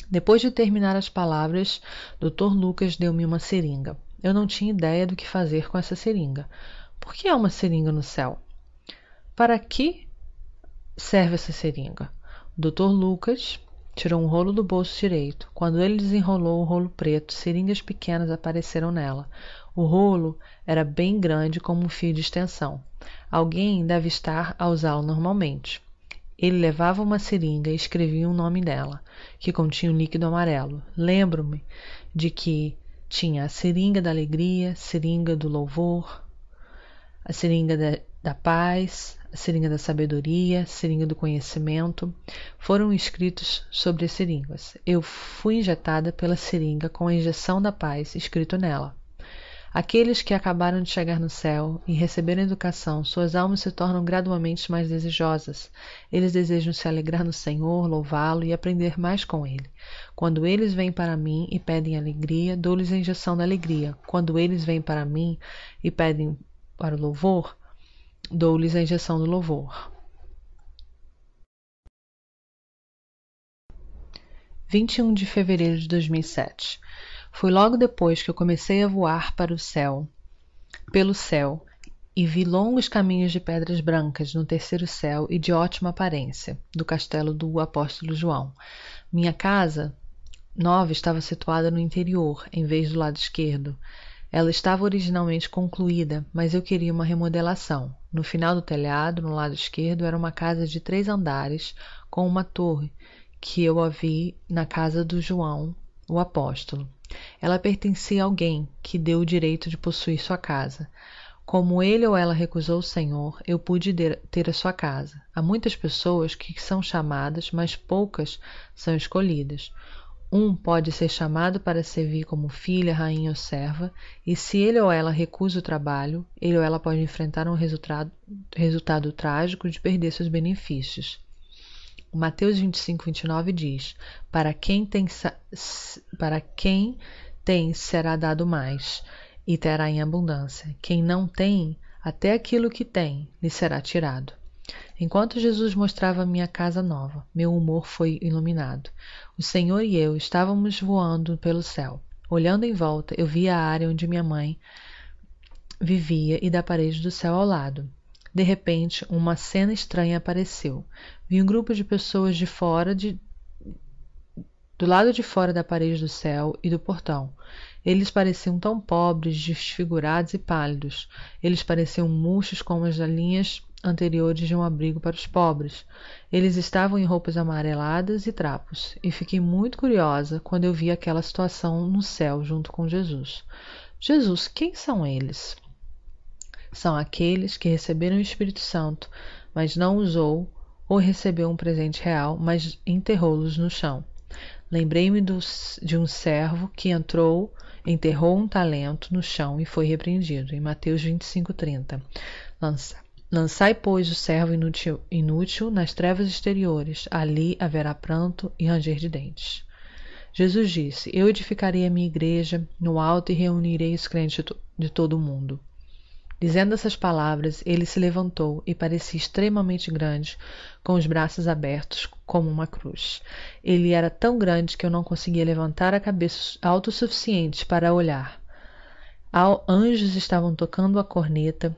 Depois de terminar as palavras, Dr. Lucas deu-me uma seringa. Eu não tinha ideia do que fazer com essa seringa. Por que há uma seringa no céu? Para que serve essa seringa? O Dr. Lucas tirou um rolo do bolso direito. Quando ele desenrolou o rolo preto, seringas pequenas apareceram nela. O rolo era bem grande como um fio de extensão. Alguém deve estar a usá-lo normalmente. Ele levava uma seringa e escrevia o nome dela, que continha um líquido amarelo. Lembro-me de que tinha a seringa da alegria, seringa do louvor, a seringa da paz, a seringa da sabedoria, a seringa do conhecimento. Foram escritos sobre as seringas. Eu fui injetada pela seringa com a injeção da paz escrito nela. Aqueles que acabaram de chegar no céu e receberam educação, suas almas se tornam gradualmente mais desejosas. Eles desejam se alegrar no Senhor, louvá-lo e aprender mais com ele. Quando eles vêm para mim e pedem alegria, dou-lhes a injeção da alegria. Quando eles vêm para mim e pedem para o louvor, dou-lhes a injeção do louvor. 21 de fevereiro de 2007. Foi logo depois que eu comecei a voar pelo céu, e vi longos caminhos de pedras brancas no terceiro céu e de ótima aparência, do castelo do apóstolo João. Minha casa nova estava situada no interior, em vez do lado esquerdo. Ela estava originalmente concluída, mas eu queria uma remodelação. No final do telhado, no lado esquerdo, era uma casa de 3 andares, com uma torre, que eu a vi na casa do João, o apóstolo. Ela pertencia a alguém que deu o direito de possuir sua casa. Como ele ou ela recusou o Senhor, eu pude ter a sua casa. Há muitas pessoas que são chamadas, mas poucas são escolhidas. Um pode ser chamado para servir como filha, rainha ou serva, e se ele ou ela recusa o trabalho, ele ou ela pode enfrentar um resultado trágico de perder seus benefícios. Mateus 25, 29 diz: para quem tem será dado mais, e terá em abundância. Quem não tem, até aquilo que tem, lhe será tirado. Enquanto Jesus mostrava minha casa nova, meu humor foi iluminado. O Senhor e eu estávamos voando pelo céu. Olhando em volta, eu vi a área onde minha mãe vivia e da parede do céu ao lado. De repente, uma cena estranha apareceu. Vi um grupo de pessoas do lado de fora da parede do céu e do portão. Eles pareciam tão pobres, desfigurados e pálidos. Eles pareciam murchos como as linhas anteriores de um abrigo para os pobres. Eles estavam em roupas amareladas e trapos, e fiquei muito curiosa quando eu vi aquela situação no céu junto com Jesus. Jesus, quem são eles? São aqueles que receberam o Espírito Santo, mas não usou, ou recebeu um presente real, mas enterrou-los no chão. Lembrei-me de um servo que enterrou um talento no chão e foi repreendido. Em Mateus 25:30. Lançai, pois, o servo inútil nas trevas exteriores. Ali haverá pranto e ranger de dentes. Jesus disse: eu edificarei a minha igreja no alto e reunirei os crentes de todo o mundo. Dizendo essas palavras, ele se levantou e parecia extremamente grande, com os braços abertos como uma cruz. Ele era tão grande que eu não conseguia levantar a cabeça alto o suficiente para olhar. Anjos estavam tocando a corneta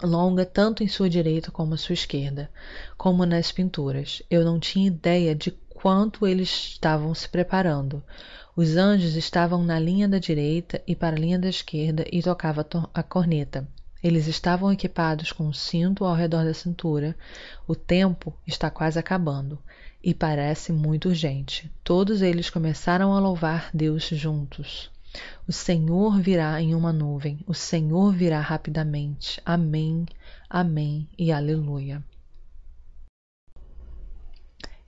longa tanto em sua direita como à sua esquerda, como nas pinturas. Eu não tinha ideia de quanto eles estavam se preparando. Os anjos estavam na linha da direita e para a linha da esquerda e tocavam a corneta. Eles estavam equipados com um cinto ao redor da cintura. O tempo está quase acabando e parece muito urgente. Todos eles começaram a louvar Deus juntos. O Senhor virá em uma nuvem. O Senhor virá rapidamente. Amém, amém e aleluia.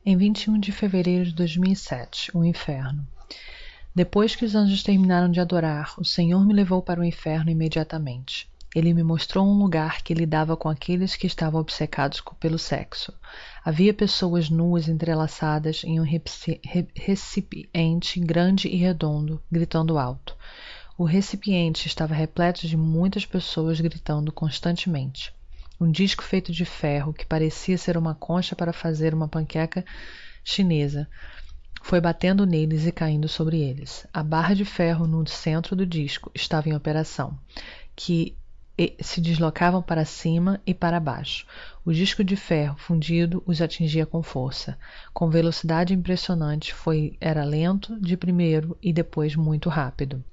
Em 21 de fevereiro de 2007, o inferno. Depois que os anjos terminaram de adorar, o Senhor me levou para o inferno imediatamente. Ele me mostrou um lugar que lidava com aqueles que estavam obcecados pelo sexo. Havia pessoas nuas entrelaçadas em um recipiente grande e redondo, gritando alto. O recipiente estava repleto de muitas pessoas gritando constantemente. Um disco feito de ferro, que parecia ser uma concha para fazer uma panqueca chinesa, foi batendo neles e caindo sobre eles. A barra de ferro no centro do disco estava em operação, que se deslocavam para cima e para baixo. O disco de ferro fundido os atingia com força. Com velocidade impressionante, era lento de primeiro e depois muito rápido.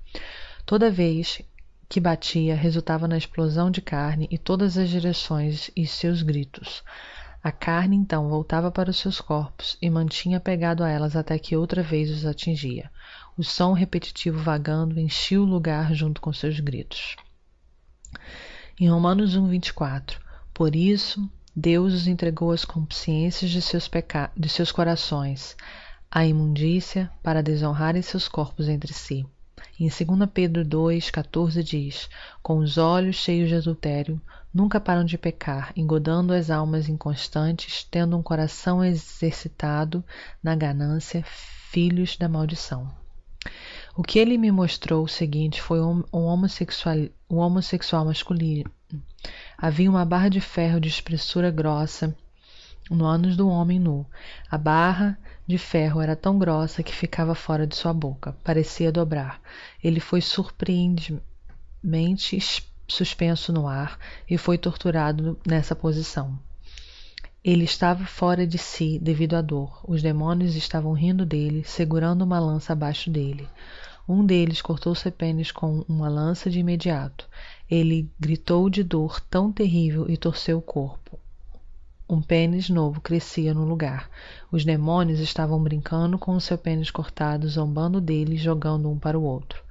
Toda vez que batia, resultava na explosão de carne em todas as direções e seus gritos. A carne então voltava para os seus corpos e mantinha pegado a elas até que outra vez os atingia. O som repetitivo vagando enchia o lugar junto com seus gritos. Em Romanos 1:24, por isso Deus os entregou às consciências de seus corações, à imundícia, para desonrarem seus corpos entre si. Em 2 Pedro 2:14 diz, com os olhos cheios de adultério, nunca param de pecar, engodando as almas inconstantes, tendo um coração exercitado na ganância, filhos da maldição. O que ele me mostrou o seguinte foi um homossexual masculino. Havia uma barra de ferro de espessura grossa no ânus do homem nu. A barra de ferro era tão grossa que ficava fora de sua boca. Parecia dobrar. Ele foi surpreendentemente suspenso no ar e foi torturado nessa posição. Ele estava fora de si devido à dor. Os demônios estavam rindo dele, segurando uma lança abaixo dele. Um deles cortou seu pênis com uma lança de imediato. Ele gritou de dor tão terrível e torceu o corpo. Um pênis novo crescia no lugar. Os demônios estavam brincando com o seu pênis cortado, zombando dele e jogando um para o outro.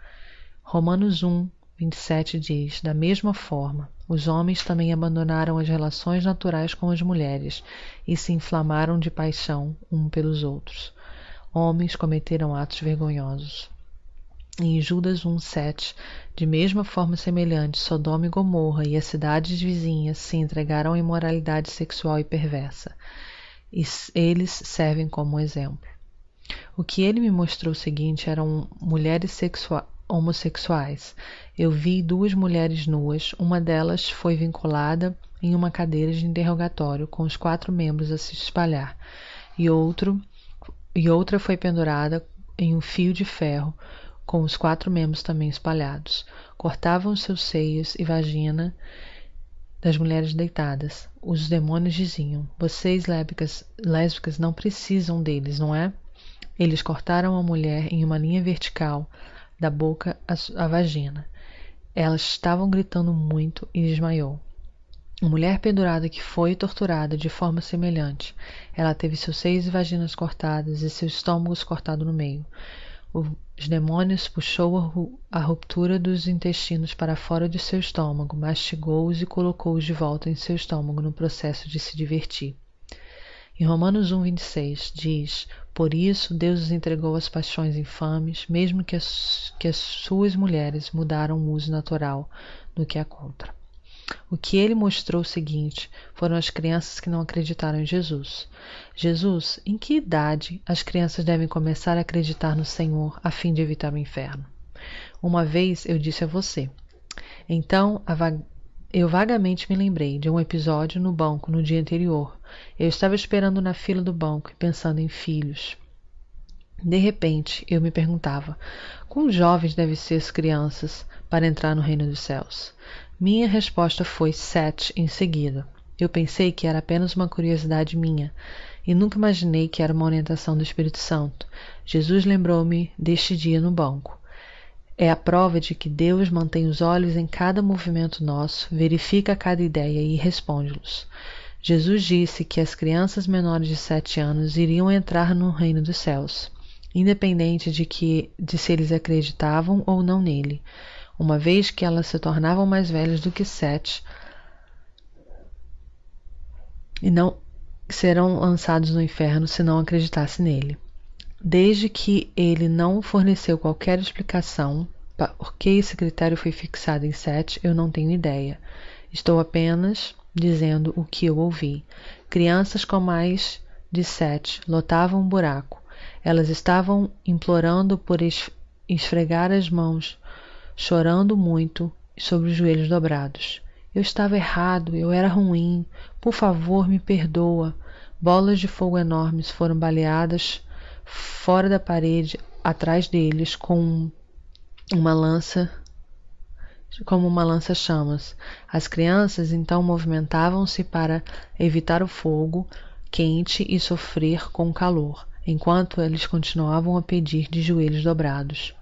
Romanos 1:27 diz, da mesma forma, os homens também abandonaram as relações naturais com as mulheres e se inflamaram de paixão um pelos outros. Homens cometeram atos vergonhosos. Em Judas 1:7, de mesma forma semelhante, Sodoma e Gomorra e as cidades vizinhas se entregaram à imoralidade sexual e perversa. E eles servem como exemplo. O que ele me mostrou o seguinte eram mulheres homossexuais. Eu vi duas mulheres nuas, uma delas foi vinculada em uma cadeira de interrogatório com os 4 membros a se espalhar, e outra foi pendurada em um fio de ferro com os 4 membros também espalhados. Cortavam seus seios e vagina das mulheres deitadas. Os demônios diziam, vocês lésbicas não precisam deles, não é? Eles cortaram a mulher em uma linha vertical da boca à vagina. Elas estavam gritando muito e desmaiou. A mulher pendurada que foi torturada de forma semelhante. Ela teve seus seios e vaginas cortadas e seus estômagos cortados no meio. Os demônios puxou a ruptura dos intestinos para fora de seu estômago, mastigou-os e colocou-os de volta em seu estômago no processo de se divertir. Em Romanos 1:26 diz, por isso Deus os entregou às paixões infames, mesmo que as suas mulheres mudaram o uso natural do que a contra. O que ele mostrou o seguinte foram as crianças que não acreditaram em Jesus. Jesus, em que idade as crianças devem começar a acreditar no Senhor a fim de evitar o inferno? Uma vez eu disse a você. Então, eu vagamente me lembrei de um episódio no banco no dia anterior. Eu estava esperando na fila do banco e pensando em filhos. De repente, eu me perguntava, quão jovens devem ser as crianças para entrar no reino dos céus? Minha resposta foi 7 em seguida. Eu pensei que era apenas uma curiosidade minha e nunca imaginei que era uma orientação do Espírito Santo. Jesus lembrou-me deste dia no banco. É a prova de que Deus mantém os olhos em cada movimento nosso, verifica cada ideia e responde-los. Jesus disse que as crianças menores de 7 anos iriam entrar no reino dos céus, independente de se eles acreditavam ou não nele. Uma vez que elas se tornavam mais velhas do que 7, e não serão lançados no inferno se não acreditasse nele. Desde que ele não forneceu qualquer explicação por que esse critério foi fixado em 7, eu não tenho ideia. Estou apenas dizendo o que eu ouvi. Crianças com mais de 7 lotavam um buraco. Elas estavam implorando por esfregar as mãos, chorando muito sobre os joelhos dobrados. Eu estava errado, eu era ruim, por favor me perdoa. Bolas de fogo enormes foram baleadas fora da parede atrás deles como uma lança-chamas. As crianças então movimentavam-se para evitar o fogo quente e sofrer com calor, enquanto eles continuavam a pedir de joelhos dobrados.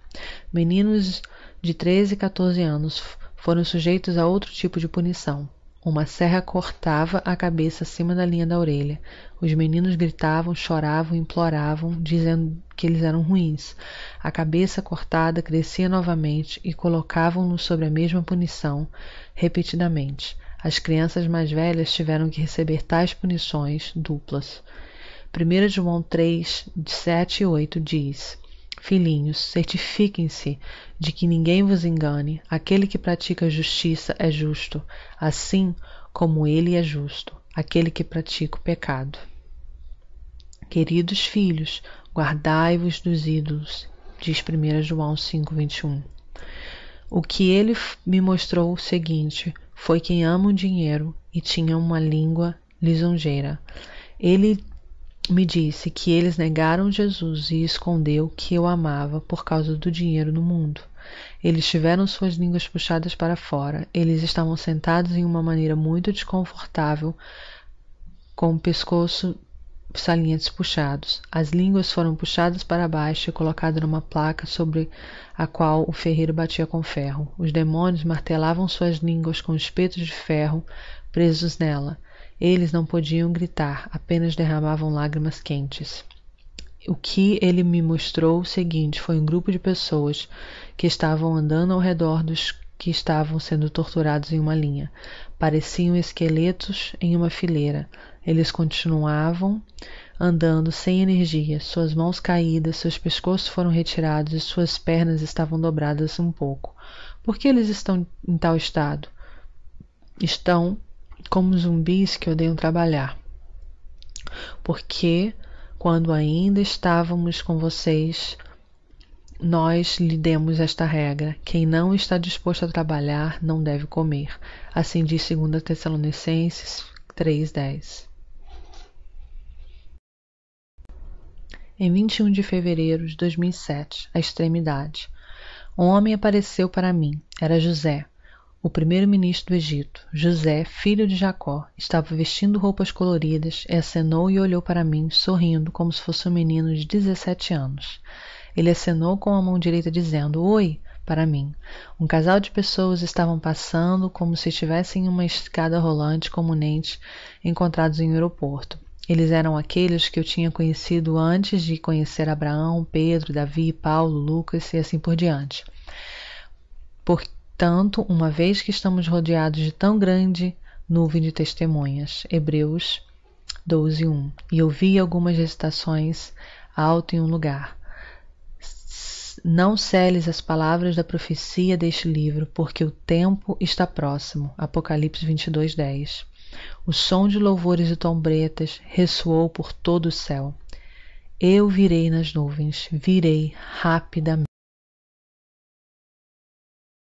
Meninos de 13 e 14 anos foram sujeitos a outro tipo de punição. Uma serra cortava a cabeça acima da linha da orelha. Os meninos gritavam, choravam, imploravam, dizendo que eles eram ruins. A cabeça cortada crescia novamente e colocavam-no sobre a mesma punição, repetidamente. As crianças mais velhas tiveram que receber tais punições duplas. 1 João 3, 7 e 8 diz: Filhinhos, certifiquem-se de que ninguém vos engane. Aquele que pratica justiça é justo, assim como ele é justo, aquele que pratica o pecado. Queridos filhos, guardai-vos dos ídolos, diz 1 João 5, 21. O que ele me mostrou o seguinte: foi quem ama o dinheiro e tinha uma língua lisonjeira. Ele me disse que eles negaram Jesus e escondeu que eu amava por causa do dinheiro no mundo. Eles tiveram suas línguas puxadas para fora. Eles estavam sentados em uma maneira muito desconfortável, com o pescoço salientes puxados. As línguas foram puxadas para baixo e colocadas numa placa sobre a qual o ferreiro batia com ferro. Os demônios martelavam suas línguas com espetos de ferro presos nela. Eles não podiam gritar, apenas derramavam lágrimas quentes. O que ele me mostrou o seguinte foi um grupo de pessoas que estavam andando ao redor dos que estavam sendo torturados em uma linha. Pareciam esqueletos em uma fileira. Eles continuavam andando sem energia, suas mãos caídas, seus pescoços foram retirados e suas pernas estavam dobradas um pouco. Por que eles estão em tal estado? Estão como zumbis que odeiam trabalhar. Porque quando ainda estávamos com vocês, nós lhe demos esta regra: quem não está disposto a trabalhar não deve comer. Assim diz 2 Tessalonicenses 3:10. Em 21 de fevereiro de 2007, a extremidade, um homem apareceu para mim. Era José, o primeiro-ministro do Egito. José, filho de Jacó, estava vestindo roupas coloridas e acenou e olhou para mim, sorrindo, como se fosse um menino de 17 anos. Ele acenou com a mão direita, dizendo "Oi" para mim. Um casal de pessoas estavam passando como se estivessem em uma escada rolante comumente encontrados em um aeroporto. Eles eram aqueles que eu tinha conhecido antes de conhecer Abraão, Pedro, Davi, Paulo, Lucas e assim por diante. Portanto, uma vez que estamos rodeados de tão grande nuvem de testemunhas, Hebreus 12:1, e ouvi algumas recitações alto em um lugar. Não seles as palavras da profecia deste livro, porque o tempo está próximo. Apocalipse 22:10. O som de louvores e trombetas ressoou por todo o céu. Eu virei nas nuvens, virei rapidamente.